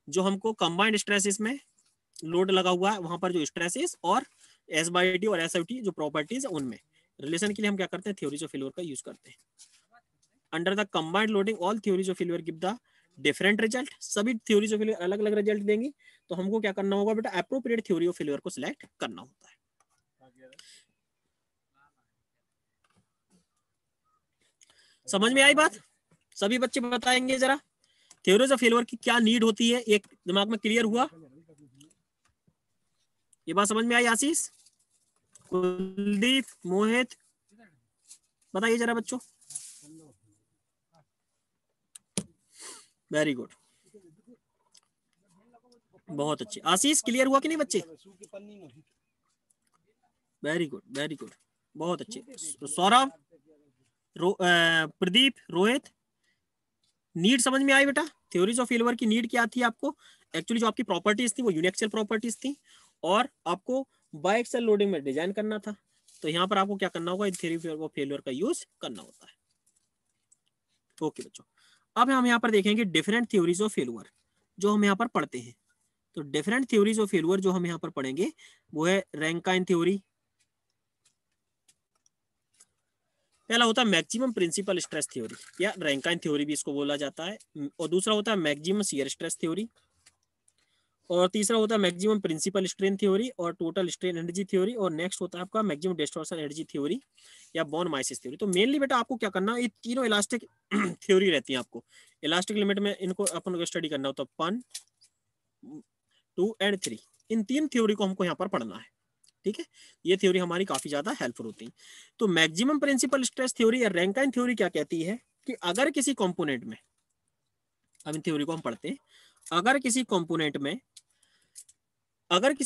जो हमको कंबाइंड स्ट्रेसेस में लोड लगा हुआ है वहां पर जो स्ट्रेसेस और SYT और SUT जो प्रॉपर्टीज है उनमें रिलेशन के लिए हम क्या करते हैं, थ्योरीज ऑफ फेल्योर का यूज करते हैं। Under the combined loading all theories of failure give the different result, सभी थ्योरीज ऑफ फेल्योर अलग अलग रिजल्ट देंगी, तो हमको क्या करना होगा बेटा, एप्रोप्रिएट थ्योरी ऑफ फेल्योर को सिलेक्ट करना होता है। समझ में आई बात? सभी बच्चे बताएंगे जरा, थ्योरीज ऑफ फेलियर की क्या नीड होती है, एक दिमाग में क्लियर हुआ? ये बात समझ में आई आशीष, कुलदीप, मोहित, बताइए जरा बच्चों। वेरी गुड, बहुत अच्छे। आशीष क्लियर हुआ कि नहीं बच्चे? वेरी गुड वेरी गुड, बहुत अच्छे। सौरभ, प्रदीप, रोहित, नीड समझ में आई बेटा? थ्योरीज ऑफ फेलियर की नीड क्या थी आपको? एक्चुअली जो आपकी प्रॉपर्टीज थी वो यूनिएक्सियल प्रॉपर्टीज थी और आपको बायएक्सियल लोडिंग में डिजाइन करना था। तो यहाँ पर आपको क्या करना होगा, थ्योरी ऑफ फेलियर का यूज करना होता है। ओके बच्चों, अब हम यहाँ पर देखेंगे डिफरेंट थ्योरीज ऑफ फेलियर जो हम यहाँ पर पढ़ते हैं। तो डिफरेंट थ्योरीज ऑफ फेलियर जो हम यहाँ पर पढ़ेंगे वो है रैंकाइन थ्योरी, पहला होता है मैक्सिमम प्रिंसिपल स्ट्रेस थ्योरी या रैंकाइन थ्योरी भी इसको बोला जाता है, और दूसरा होता है मैक्सिमम शियर स्ट्रेस थ्योरी, और तीसरा होता है मैक्सिमम प्रिंसिपल स्ट्रेन थ्योरी और टोटल स्ट्रेन एनर्जी थ्योरी, और नेक्स्ट होता है आपका मैक्सिमम डिस्टॉर्शन एनर्जी थ्योरी या बॉन माइसिस थ्योरी। तो मेनली बेटा आपको क्या करना है, ये तीनों इलास्टिक थ्योरी रहती है, आपको इलास्टिक लिमिट में इनको अपन को स्टडी करना होता है। 1, 2 एंड 3, इन तीन थ्योरी को हमको यहाँ पर पढ़ना है, ठीक है। ये थ्योरी हमारी काफी ज्यादा हेल्पफुल होती है। तो मैक्सिमम प्रिंसिपल स्ट्रेस थ्योरी या रैंकाइन थ्योरी क्या कहती है कि अगर किसी कंपोनेंट में, अब इन थ्योरी को हम पढ़ते हैं, अगर किसी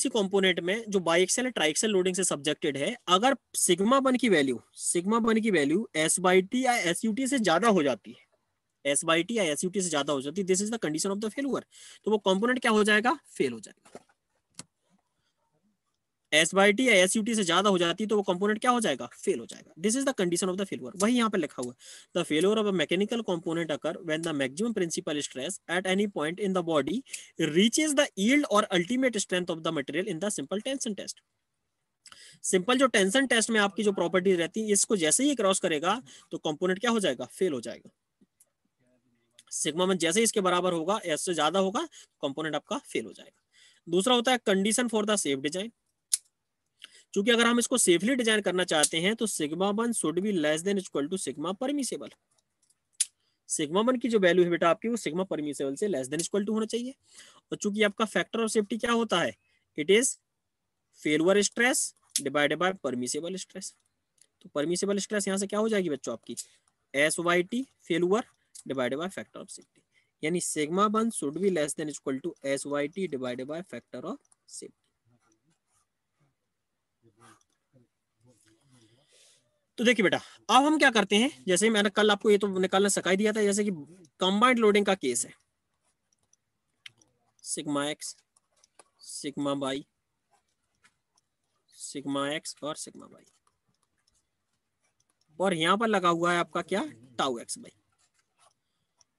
कंपोनेंट में जो बाइएक्सियल ट्राइएक्सियल लोडिंग से सब्जेक्टेड है, अगर सिग्मा वन की वैल्यू S/T या SUT से ज्यादा हो जाती है, S/T या SUT से ज्यादा हो जाती है, this is the condition of the failure. तो वो कंपोनेंट क्या हो जाएगा, फेल हो जाएगा। S/T या SUT से ज्यादा हो जाती है तो वो कंपोनेंट क्या हो जाएगा, फेल हो जाएगा। This is the condition of the failure. वही यहाँ पे लिखा हुआ है, the failure of a mechanical component occur when the maximum principal stress at any point in the body reaches the yield और ultimate strength of the material in the simple tension test. Simple जो tension test में आपकी जो property रहती है, इसको जैसे ही cross करेगा तो कंपोनेंट क्या हो जाएगा, फेल हो जाएगा। सिग्मा वन जैसे ही इसके बराबर होगा, एस से ज्यादा होगा, कंपोनेंट आपका फेल हो जाएगा। दूसरा होता है condition for the safe design, क्योंकि अगर हम इसको सेफली डिजाइन करना चाहते हैं तो sigma one should be less than equal to sigma permissible. Sigma one की जो वैल्यू है बेटा आपकी, वो सिग्मा परमिसेबल से लेस देन इक्वल टू होना चाहिए। और चूंकि आपका फैक्टर ऑफ सेफ्टी क्या होता है, it is failure stress divided by permissible stress. तो परमिसेबल स्ट्रेस यहाँ से क्या हो जाएगी बच्चों आपकी, SYT failure divided by factor of safety, यानी sigma one should be less than equal to SYT divided by factor of safety. तो देखिए बेटा, अब हम क्या करते हैं, जैसे मैंने कल आपको ये तो निकालना सिखा दिया था, जैसे कि कंबाइंड लोडिंग का केस है, sigma x, sigma y, sigma x और सिग्मा वाई, और यहां पर लगा हुआ है आपका क्या, टाउ एक्स वाई।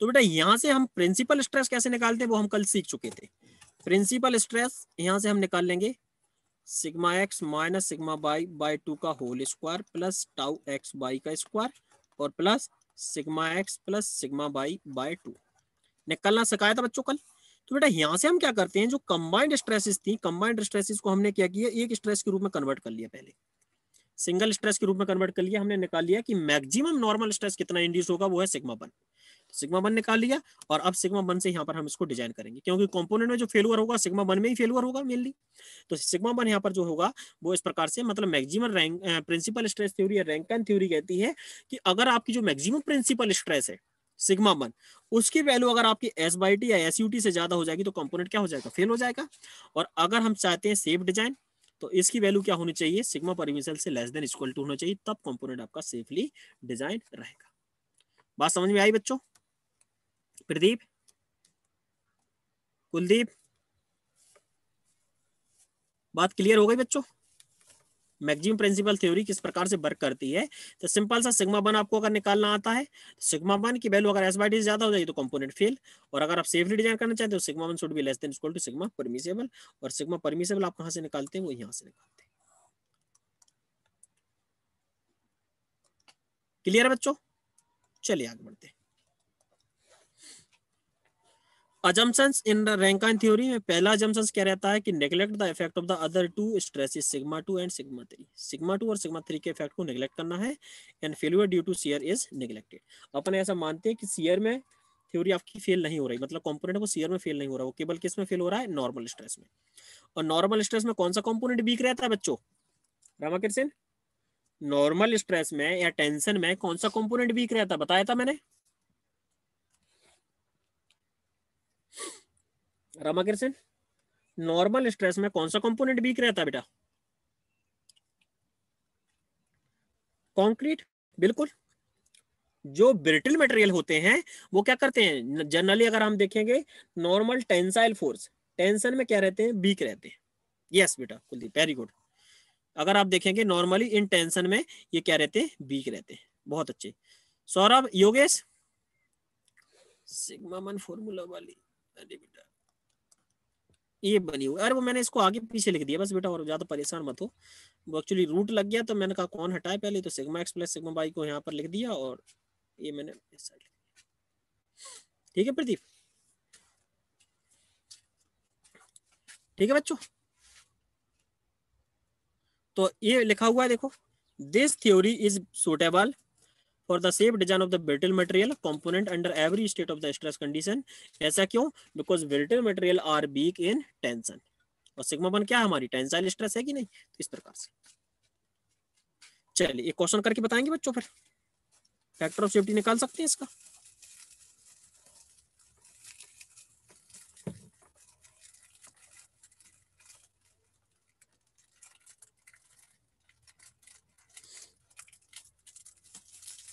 तो बेटा यहां से हम प्रिंसिपल स्ट्रेस कैसे निकालते हैं वो हम कल सीख चुके थे। प्रिंसिपल स्ट्रेस यहां से हम निकाल लेंगे sigma x minus sigma y by 2 का whole square plus tau x y का स्क्वायर और plus sigma x plus sigma y by 2 निकालना सिखाया था बच्चों कल। तो बेटा यहाँ से हम क्या करते हैं, जो कंबाइंड स्ट्रेसेस थी, कंबाइंड स्ट्रेसेस को हमने क्या किया, एक स्ट्रेस के रूप में कन्वर्ट कर लिया, पहले सिंगल स्ट्रेस के रूप में कन्वर्ट कर लिया, हमने निकाल लिया कि मैक्सिमम नॉर्मल स्ट्रेस कितना इंड्यूस होगा, वो है सिग्मा वन। सिग्मा वन निकाल लिया और अब सिग्मा वन से यहाँ पर हम इसको डिजाइन करेंगे, क्योंकि कंपोनेंट में जो फेलियर होगा सिग्मा वन में ही फेलियर होगा मेनली। तो सिग्मा वन यहाँ पर जो होगा वो इस प्रकार से, मतलब maximum rank principal stress theory या रैंकाइन थ्योरी कहती है कि अगर आपकी जो मैक्सिमम प्रिंसिपल स्ट्रेस है सिग्मा वन, उसकी वैल्यू अगर आपकी S/T या SUT से ज्यादा हो जाएगी तो कंपोनेंट क्या हो जाएगा, फेल हो जाएगा। और अगर हम चाहते हैं सेफ डिजाइन तो इसकी वैल्यू क्या होनी चाहिए, सिग्मा परमिसेबल से लेस देन इक्वल टू होना चाहिए, तब कंपोनेंट आपका सेफली डिजाइन रहेगा। बात समझ में आई बच्चों? प्रदीप, कुलदीप, बात क्लियर हो गई बच्चों? मैक्सिमम प्रिंसिपल थ्योरी किस प्रकार से वर्क करती है, तो सिंपल सा सिग्मा वन आपको अगर निकालना आता है, सिग्मा वन की वैल्यू अगर S/T से ज्यादा हो जाएगी तो कंपोनेंट फेल, और अगर आप सेफली डिजाइन करना चाहते हो sigma one should be less than equal to sigma permissible, और सिग्मा परमिसेबल आप कहां से निकालते हैं, वो यहां से निकालते हैं। क्लियर है बच्चों? चलिए आगे बढ़ते हैं। Assumptions in the Rankine theory में पहला अजम्पशंस क्या रहता है कि neglect the effect of the other two stresses sigma 2 and sigma 3। Sigma 2 और सिग्मा 3 के इफेक्ट को नेग्लेक्ट करना है, and failure due to shear is neglected. अपन ऐसा मानते हैं कि शियर में थ्योरी आपकी फेल नहीं हो रही, मतलब कंपोनेंट वो शियर में फेल नहीं हो रहा, वो केवल किस में फेल हो रहा है, नॉर्मल स्ट्रेस में। और नॉर्मल स्ट्रेस में कौन सा कंपोनेंट वीक रहता है बच्चों, रामाकृष्ण? नॉर्मल स्ट्रेस में या टेंशन में कौन सा कंपोनेंट वीक रहता है, बताया था मैंने, रामाकृष्ण? नॉर्मल स्ट्रेस में कौन सा कंपोनेंट वीक रहता है बेटा? कंक्रीट, बिल्कुल। जो ब्रिटल मटेरियल होते हैं वो क्या करते हैं जनरली, अगर हम देखेंगे नॉर्मल टेंसाइल फोर्स, टेंशन में क्या रहते हैं, वीक रहते हैं। यस बेटा कुलदीप, वेरी गुड। अगर आप देखेंगे नॉर्मली इन टेंशन में ये क्या रहते हैं, वीक रहते हैं। बहुत अच्छे। Saurabh, Yogesh, sigma one formula वाली, अरे बेटा ये बनी हुई, अरे वो मैंने इसको आगे पीछे लिख दिया बस बेटा, और ज्यादा परेशान मत हो। वो एक्चुअली रूट लग गया तो मैंने कहा कौन हटाए पहले, तो sigma x plus sigma y को यहाँ पर लिख दिया, और ये मैंने इस साइड। ठीक है प्रदीप, ठीक है बच्चों। तो ये लिखा हुआ है देखो, this theory is suitable for the safe design of the brittle material component under every state of the stress condition. ऐसा क्यों, because brittle material are weak in tension, और सिग्मा वन क्या है हमारी, टेंसाइल स्ट्रेस है कि नहीं, तो इस प्रकार से। चलिए एक क्वेश्चन करके बताएंगे बच्चों, फिर फैक्टर ऑफ सेफ्टी निकाल सकते हैं इसका।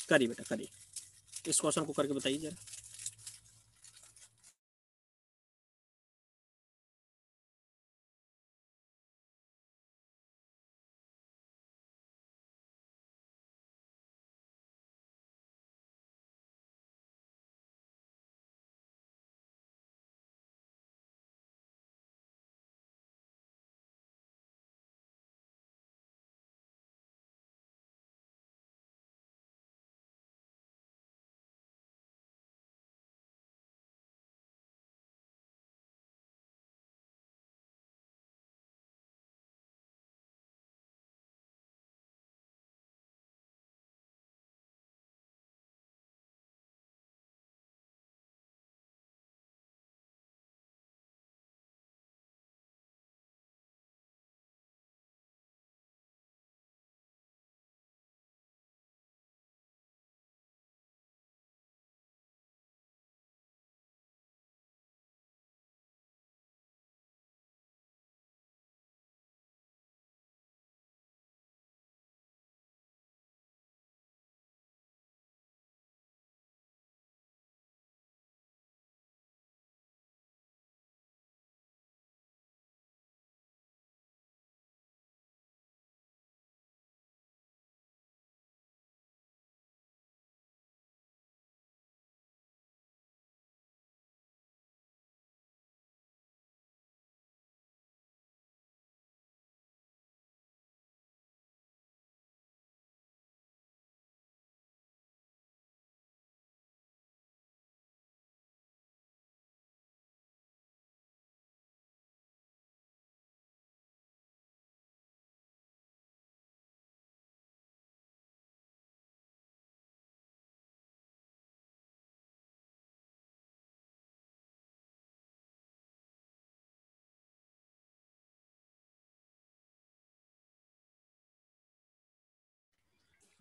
करिए बेटा करिए, इस क्वेश्चन को करके बताइए जरा।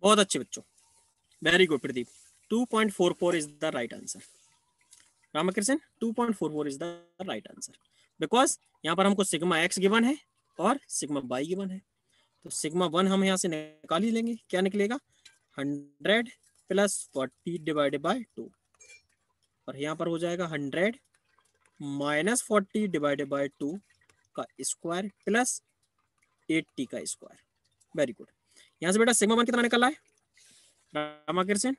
बहुत अच्छे बच्चों, very good Pradeep. 2.44 is the right answer, Ramakrishna 2.44 is the right answer, because यहाँ पर हमको सिग्मा एक्स गिवन है और सिग्मा वाई गिवन है। तो सिग्मा वन हम यहाँ से निकाल ही लेंगे, क्या निकलेगा, 100 प्लस 40 डिवाइडेड बाय 2, और यहाँ पर हो जाएगा 100 माइनस 40 डिवाइडेड बाय 2 का स्क्वायर प्लस 80 का स्क्वायर। Very good. यहाँ से बेटा सिग्मा वन कितना निकला है रामाकृष्ण,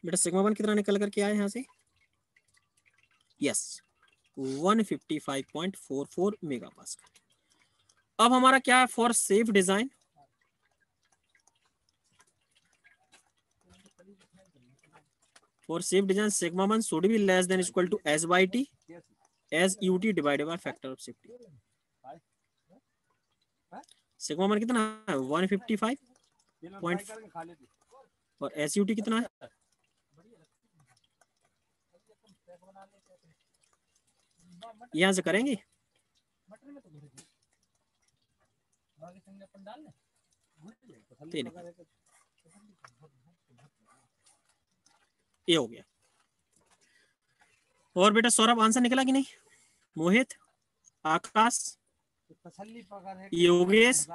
बेटा सिग्मा वन कितना निकल करके आया यहाँ से, यस 155.44 मेगा पास्कल। अब हमारा क्या है, for safe design, for safe design sigma one should be less than equal to S by T S U T divided by factor of safety. Sigma one कितना है 155, 0.5 और SUT कितना है? यहाँ से करेंगे ये हो गया। और बेटा सौरभ आंसर निकला कि नहीं? मोहित, आकाश, योगेश,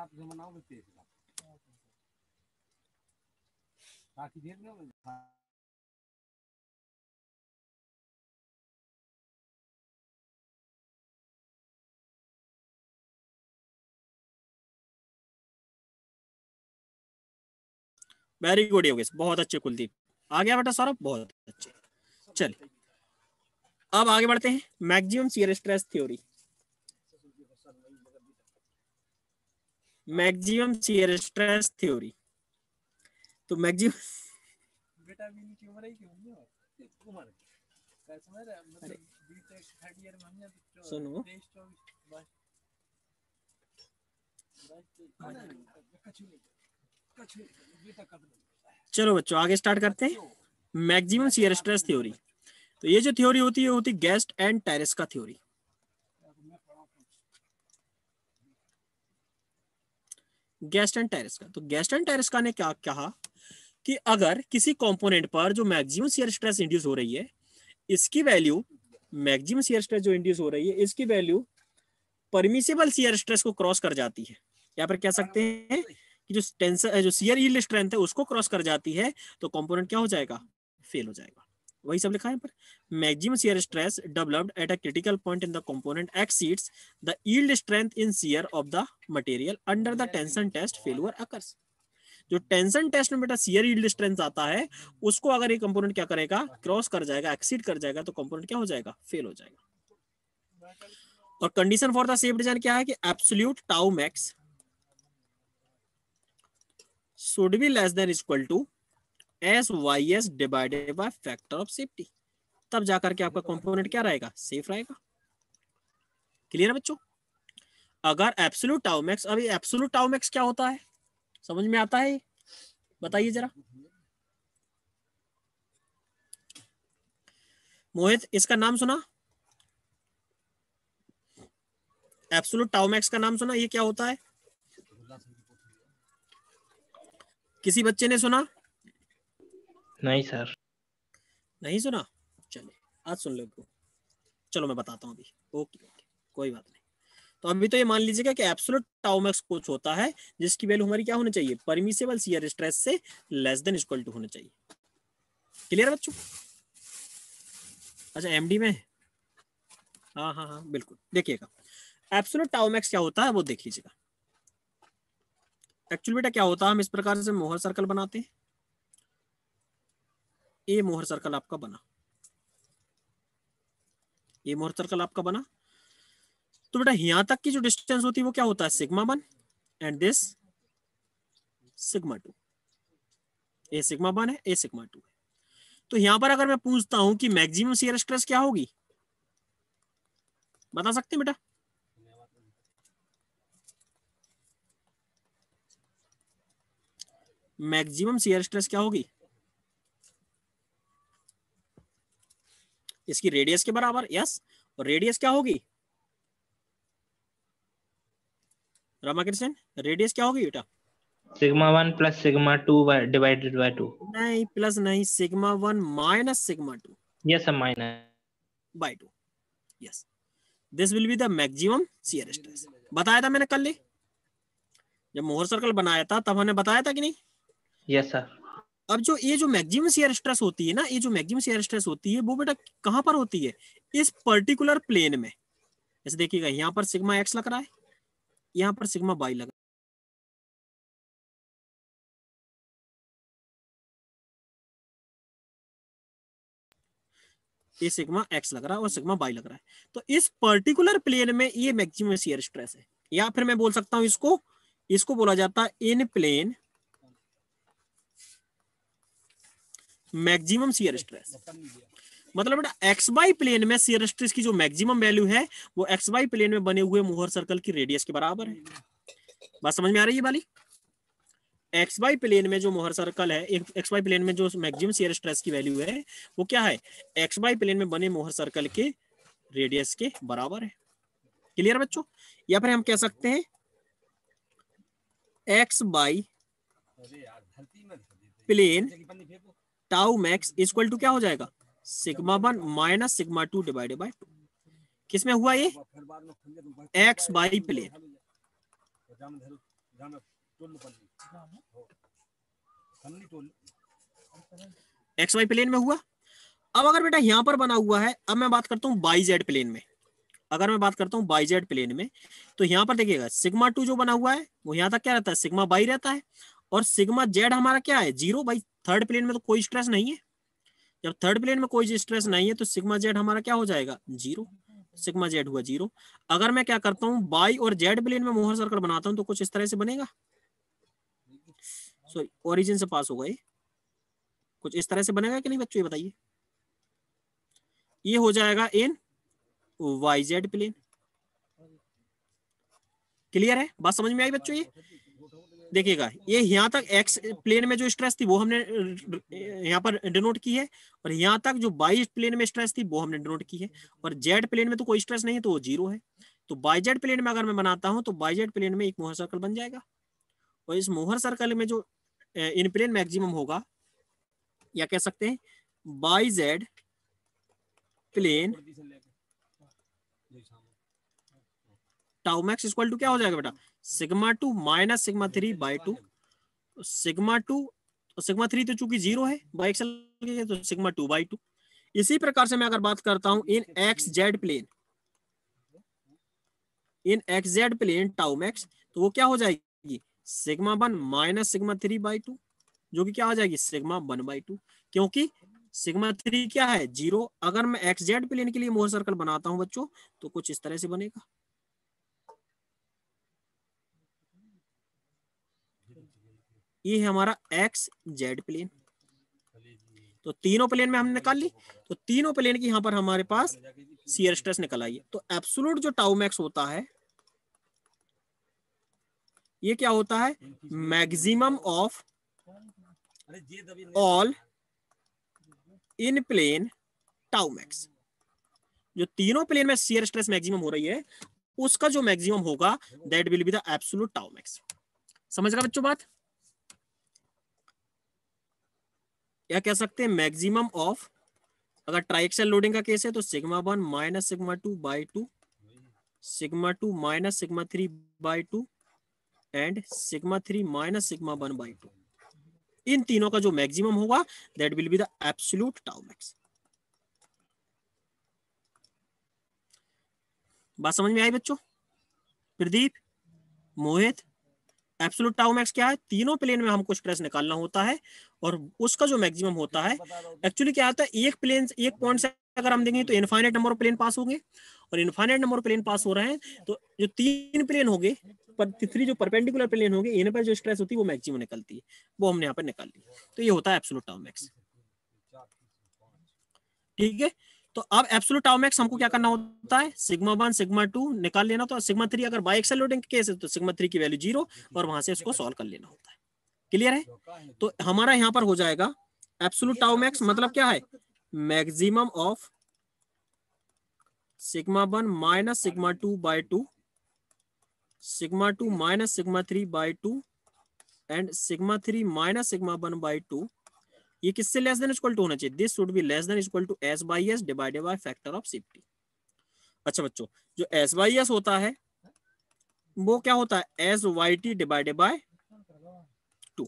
वेरी गुड योगेश, बहुत अच्छे कुलदीप। आ गया बेटा सौरभ, बहुत अच्छे। चलिए अब आगे बढ़ते हैं। Maximum shear stress theory, maximum shear stress theory. तो मैक्सिमम सुनो, चलो बच्चों आगे स्टार्ट करते हैं। मैक्सिमम शियर स्ट्रेस थ्योरी, तो ये जो थ्योरी होती है होती गेस्ट एंड टेरेस का थ्योरी। गेस्ट एंड टेरेस का, तो गेस्ट एंड टेरेस का ने क्या कहा कि अगर किसी कंपोनेंट पर जो मैक्सिमम शियर स्ट्रेस इंड्यूस हो रही है, इसकी वैल्यू, मैक्सिमम शियर स्ट्रेस जो इंड्यूस हो रही है इसकी वैल्यू परमिसिबल शियर स्ट्रेस को क्रॉस कर जाती है, या फिर कह सकते हैं कि जो टेंसर जो शियर यील्ड स्ट्रेंथ है उसको क्रॉस कर जाती है, तो कंपोनेंट क्या हो जाएगा? फेल हो जाएगा। वही सब लिखा है पर maximum shear stress developed at a critical point in the component exceeds the yield strength in shear of the material under the tension test, failure occurs. जो टेंशन टेस्ट में बेटा शियर यील्ड स्ट्रेंथ आता है उसको अगर ये component क्या करेगा? क्रॉस कर जाएगा, एक्सीड कर जाएगा, तो कंपोनेंट क्या हो जाएगा? फेल हो जाएगा। और condition for the safe design क्या है कि absolute tau max should be less than equal to SYS divided by factor of safety, तब जाकर के आपका कंपोनेंट क्या रहेगा? सेफ रहेगा। क्लियर है बच्चों? अगर एब्सोल्यूट टाउ मैक्स, अभी एब्सोल्यूट टाउ मैक्स क्या होता है समझ में आता है? बताइए जरा मोहित, इसका नाम सुना? एब्सोल्यूट टाउ मैक्स का नाम सुना? ये क्या होता है? किसी बच्चे ने सुना? नहीं सर, नहीं सुना? चलिए आज सुन लो। चलो मैं बताता हूँ अभी। ओके कोई बात नहीं। तो अभी तो ये मान लीजिएगा कि एब्सोल्यूट टाउ मैक्स कुछ होता है जिसकी वैल्यू हमारी क्या होनी चाहिए? परमिसिबल शियर स्ट्रेस से लेस देन इक्वल टू होना चाहिए। क्लियर बच्चों? अच्छा एमडी में, हाँ हाँ हाँ बिल्कुल। देखिएगा एब्सोल्यूट टाउ मैक्स क्या होता है वो देख लीजिएगा। एक्चुअली बेटा क्या होता है, हम इस प्रकार से मोहर सर्कल बनाते हैं। ये मोहर सर्कल आपका बना, ये मोहर सर्कल आपका बना, तो बेटा यहां तक की जो डिस्टेंस होती है वो क्या होता है? Sigma 1 and this sigma 2। ये सिग्मा 1 है, ये सिग्मा 2 है। तो यहां पर अगर मैं पूछता हूं कि मैक्सिमम शियर स्ट्रेस क्या होगी, बता सकते हैं बेटा? मैक्सिमम शियर स्ट्रेस क्या होगी? इसकी रेडियस के बराबर। यस, और रेडियस क्या होगी रामाकृष्ण? रेडियस क्या होगी बेटा? Sigma 1 plus sigma 2 divided by 2। नहीं प्लस नहीं, sigma 1 minus sigma 2 yes sir, minus by 2। Yes, this will be the maximum shear stress. बताया था मैंने कल, जब मोहर सर्कल बनाया था तब हमने बताया था कि नहीं? Yes sir. अब जो ये जो मैक्सिमम शियर स्ट्रेस होती है ना, ये जो मैक्सिमम शियर स्ट्रेस होती है वो बेटा कहां पर होती है? इस पर्टिकुलर प्लेन में। जैसे देखिएगा यहाँ पर सिग्मा एक्स लग रहा है, यहाँ पर सिग्मा वाई लग रहा है। ये सिग्मा एक्स लग रहा है और सिग्मा वाई लग रहा है, तो इस पर्टिकुलर प्लेन में ये मैक्सिमम शियर स्ट्रेस है। या फिर मैं बोल सकता हूं इसको बोला जाता है इन प्लेन मैक्सिमम शियर स्ट्रेस। मतलब बेटा एक्स वाई प्लेन में शियर स्ट्रेस की जो मैक्सिमम वैल्यू है वो एक्स वाई प्लेन में बने हुए मोहर सर्कल की रेडियस के बराबर है। बात समझ में आ रही है वाली? एक्स वाई प्लेन में जो मोहर सर्कल है, एक्स वाई प्लेन में जो मैक्सिमम शियर स्ट्रेस की वैल्यू है वो क्या है, एक्स वाई प्लेन में बने मोहर सर्कल के रेडियस के बराबर है। क्लियर बच्चों? या फिर हम कह सकते हैं x by plane tau max equal to क्या हो जाएगा, sigma 1 minus sigma 2 divided by 2। किसमें हुआ ये, x by plane. X y plane में हुआ। अब अगर बेटा यहां पर बना हुआ है, अब मैं बात करता हूं बाई जेड प्लेन में। अगर मैं बात करता हूं बाई जेड प्लेन में, तो यहां पर देखिएगा सिग्मा 2 जो बना हुआ है वो यहां तक क्या रहता है, सिग्मा बाई रहता है, और सिग्मा जेड हमारा क्या है, 0 बाई। थर्ड प्लेन में तो कोई स्ट्रेस नहीं है, जब थर्ड प्लेन में कोई स्ट्रेस नहीं है तो सिग्मा जेड हमारा क्या हो जाएगा, 0। सिग्मा जेड हुआ 0। अगर मैं क्या करता हूँ बाई और जेड प्लेन में मोहर सर्कल बनाता हूँ तो कुछ इस तरह से बनेगा, सॉरी ओरिजिन से पास होगा ये, कुछ इस तरह से बनेगा कि नहीं बच्चों, ये बताइए। ये हो जाएगा इन वाई जेड प्लेन। क्लियर है, बात समझ में आई बच्चों? ये देखिएगा, ये यहाँ तक एक्स प्लेन में जो स्ट्रेस थी वो हमने यहाँ पर डिनोट की है, और यहाँ तक जो बाई प्लेन में स्ट्रेस थी वो हमने डिनोट की है, और जेड प्लेन में तो कोई स्ट्रेस नहीं है तो वो 0 है। तो बाई जेड प्लेन में अगर मैं बनाता हूं तो बाई जेड प्लेन में एक मोहर सर्कल बन जाएगा, और इस मोहर सर्कल में जो इन प्लेन मैक्सिमम होगा, या कह सकते हैं by z plane tau max equal to क्या हो जाएगा बेटा, sigma 2 minus sigma 3 by 2। Sigma 2 और सिग्मा 3 तो चूंकि 0 है बाई एक्सल के, तो सिग्मा 2 बाई 2। इसी प्रकार से मैं अगर बात करता हूं in X Z plane, in X Z plane tau max, तो वो क्या हो जाएगी, सिग्मा 1 माइनस सिग्मा 3 बाई 2, जो कि क्या हो जाएगी, सिग्मा 1 बाई 2। क्योंकि सिग्मा 3 क्या है, 0। अगर मैं एक्स जेड प्लेन के लिए मोहर सर्कल बनाता हूं बच्चों तो कुछ इस तरह से बनेगा। ये है हमारा एक्स जेड प्लेन। तो तीनों प्लेन में हमने निकाल ली, तो तीनों प्लेन की यहां पर हमारे पास शियर स्ट्रेस निकल आई है। तो एब्सोल्यूट जो टाउ मैक्स होता है ये क्या होता है, maximum of all in plane tau max. जो तीनों प्लेन में शियर स्ट्रेस मैक्सिमम हो रही है उसका जो मैक्सिमम होगा that will be the absolute tau max. समझ रहा बच्चों बात? या कह सकते हैं मैक्सिमम ऑफ, अगर ट्राइक्सल लोडिंग का केस है तो sigma 1 minus sigma 2 by 2, sigma 2 minus sigma 3 by 2 and sigma 3 minus sigma 1 by 2। इन तीनों का जो मैक्सिमम होगा that will be the absolute tau max. बात समझ में आई बच्चों? प्रदीप, मोहित, एब्सोल्यूट टाउ मैक्स क्या है, तीनों प्लेन में हमको स्ट्रेस निकालना होता है और उसका जो मैक्सिमम होता है, एक्चुअली क्या होता है एक प्लेन एक पॉइंट से अगर हम देंगे तो इनफाइनाइट नंबर ऑफ प्लेन पास होंगे, और इनफाइनाइट नंबर ऑफ प्लेन पास हो रहे हैं तो जो 3 प्लेन होंगे पर 3 जो परपेंडिकुलर प्लेन होंगे इन पर जो स्ट्रेस होती है वो मैक्सिमम निकलती है, वो हमने यहाँ पर निकाल ली। तो ये होता है एब्सोल्यूट टाउ मैक्स। ठीक है, तो अब एब्सोल्यूट टाउ मैक्स हमको क्या करना होता है, सिग्मा 1 सिग्मा 2 निकाल लेना, तो सिग्मा 3 अगर बाई एक्सल लोडिंग के केस है तो सिग्मा 3 की वैल्यू 0 और वहां से इसको सॉल्व कर लेना होता है। क्लियर है? तो हमारा यहां पर हो जाएगा एब्सोल्यूट टाउ मैक्स मतलब क्या है, maximum of sigma 1 minus sigma 2 by 2, sigma 2 minus sigma 3 by 2 and sigma 3 minus sigma 1 by 2। ये किससे लेस देन इक्वल टू होना चाहिए, this should be less than equal to S by S divided by factor of safety. अच्छा बच्चों, जो S by S होता है वो क्या होता है, S Y T divided by 2।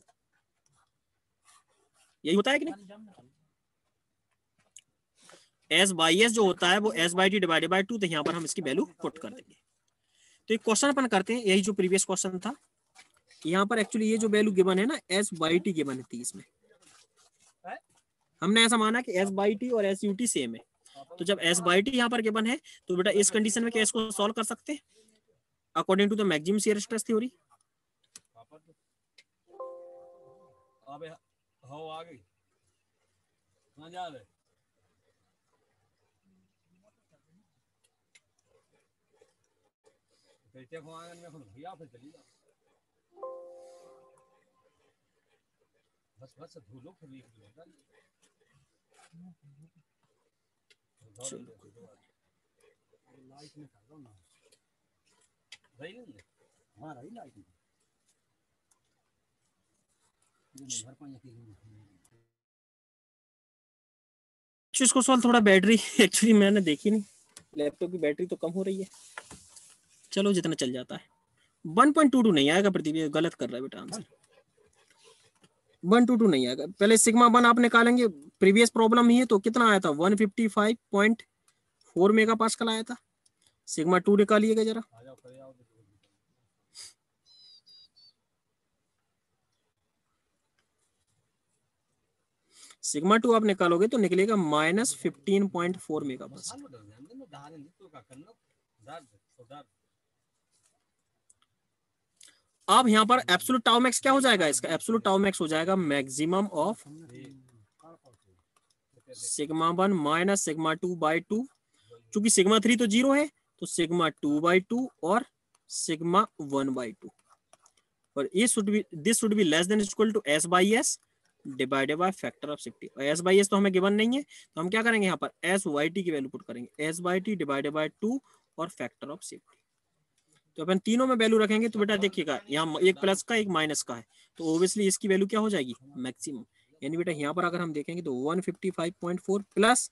यही होता है कि नहीं, एस बाई एस जो होता है वो S by T divided by 2, तो यहाँ पर हम इसकी वैल्यू पुट कर देंगे। तो एक क्वेश्चन अपन करते हैं, यही जो प्रीवियस क्वेश्चन था, यहाँ पर एक्चुअली ये जो वैल्यू गिवन है ना एस बाई टी गिवन थी, इसमें हमने ऐसा माना कि एस बाई टी और एस यू टी सेम है। तो जब एस बाई टी यहाँ पर गिवन है तो बेटा इस कंडीशन में क्या इसको सॉल्व कर सकते हैं according to the maximum shear stress theory. अबे हो आ गई कहाँ जा रहे, कैसे को आंगन में खुद भैया फिर चली जा। बस बस धूलो फिर एक मिलेगा लाइट में कर दो ना रही नहीं हाँ रही लाइट में घर पानी की इसको सॉल्व थोड़ा बैटरी एक्चुअली मैंने देखी नहीं, लैपटॉप की बैटरी तो कम हो रही है, चलो जितना चल जाता है। 1.22 नहीं आएगा पृथ्वी, गलत कर रहा है बेटा आंसर। 122 नहीं आएगा। पहले सिग्मा 1 आप निकालेंगे, प्रीवियस प्रॉब्लम ही है तो कितना आया था 155.4 मेगा पास्कल आया था। सिग्मा 2 निकालिएगा जरा, सिग्मा 2 आप निकालोगे तो निकलेगा -15.4 मेगा पास्कल। अब यहाँ पर एब्सोल्यूट टाउ मैक्स क्या हो जाएगा, इसका एब्सोल्यूट टाउ मैक्स हो जाएगा maximum of sigma 1 minus sigma 2 by 2, चूंकि सिग्मा 3 तो 0 है तो सिग्मा 2 बाई 2 और सिग्मा 1 बाई 2, और ये should be, this should be less than equal to s by S divided by factor of safety. और s बाई एस तो हमें गिवन नहीं है, तो हम क्या करेंगे यहाँ पर s वाई टी की वैल्यू पुट करेंगे, s by T divided by 2 और फैक्टर ऑफ सेफ्टी। तो अपन तीनों में वैल्यू रखेंगे तो बेटा देखिएगा यहाँ एक प्लस का एक माइनस का है, तो ऑब्वियसली इसकी वैल्यू क्या हो जाएगी मैक्सिमम, यानी बेटा यहाँ पर अगर हम देखेंगे तो 155.4 प्लस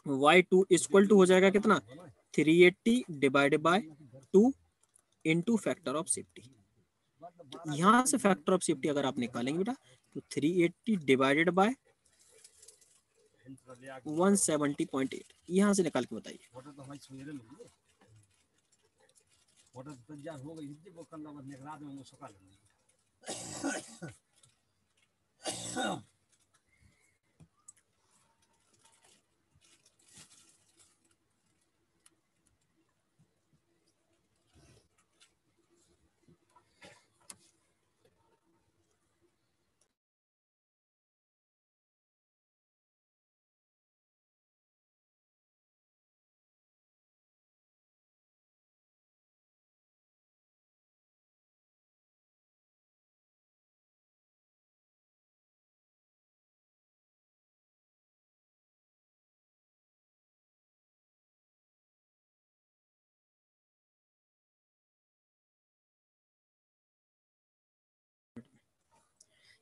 y2 इक्वल टू हो जाएगा कितना 380 divided by 2 into factor of safety. यहाँ से फैक्टर ऑफ सेफ्टी अगर आप निकालेंगे बेटा तो 380 डिवाइडेड बाय 170.8, यहाँ से निकाल के बताइए।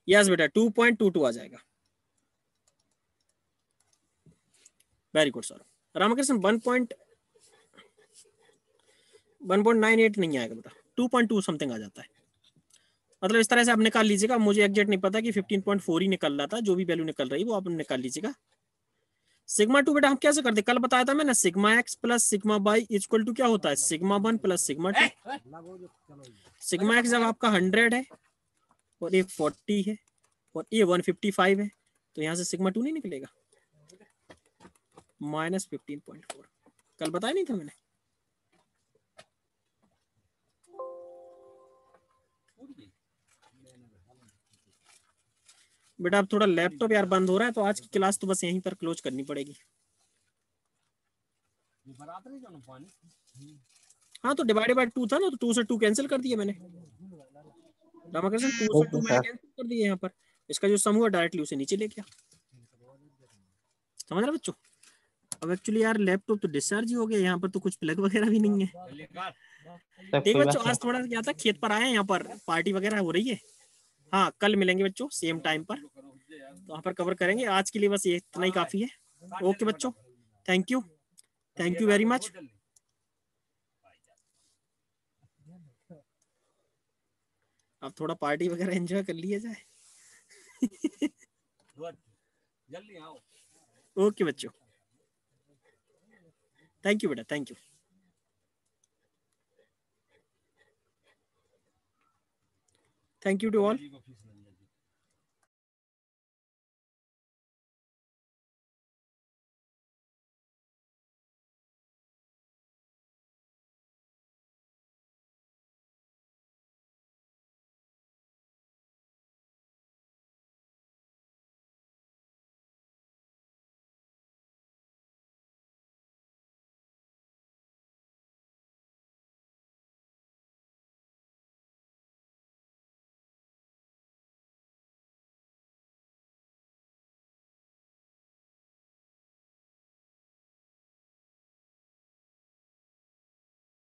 यस बेटा 2.22 आ जाएगा। Very good sir. रामकृष्ण 1.98 नहीं आएगा बेटा, 2.2 समथिंग आ जाता है। मतलब इस तरह से आप निकाल लीजिएगा, मुझे एग्जैक्ट नहीं पता कि 15.4 ही निकल रहा था, जो भी वैल्यू निकल रही है वो आप निकाल लीजिएगा। सिग्मा 2 बेटा हम कैसे करते, कल बताया था मैंने, sigma x plus sigma y equal to क्या होता है sigma 1 plus sigma 2। Sigma x जब आपका 100 है और ये 40 है और ये 155 है तो यहाँ से सिग्मा 2 नहीं निकलेगा, -15.4, कल बताया नहीं था मैंने। बेटा अब थोड़ा लैपटॉप यार बंद हो रहा है तो आज की क्लास तो बस यहीं पर क्लोज करनी पड़ेगी। हाँ तो डिवाइडेड बाय 2 था ना, तो 2 से 2 कैंसिल कर दिया मैंने रामकृष्ण, 2 से 2 मैंने कैंसिल कर दिया यहाँ पर, इसका जो सम हुआ डायरेक्टली उसे नीचे ले गया, समझ रहे बच्चों। अब एक्चुअली यार लैपटॉप तो डिस्चार्ज ही हो गया, यहाँ पर तो कुछ प्लग वगैरह भी नहीं है। ठीक बच्चों, आज थोड़ा क्या था खेत पर आए हैं, यहाँ पर पार्टी वगैरह हो रही है। हाँ कल मिलेंगे बच्चों सेम टाइम पर, तो वहाँ पर कवर करेंगे। आज के लिए बस ये इतना ही काफी है। ओके बच्चों, थैंक यू वेरी मच। अब थोड़ा पार्टी वगैरह एंजॉय कर लिया जाए। जल्दी आओ। ओके बच्चों, थैंक यू बेटा, thank you. Thank you to all.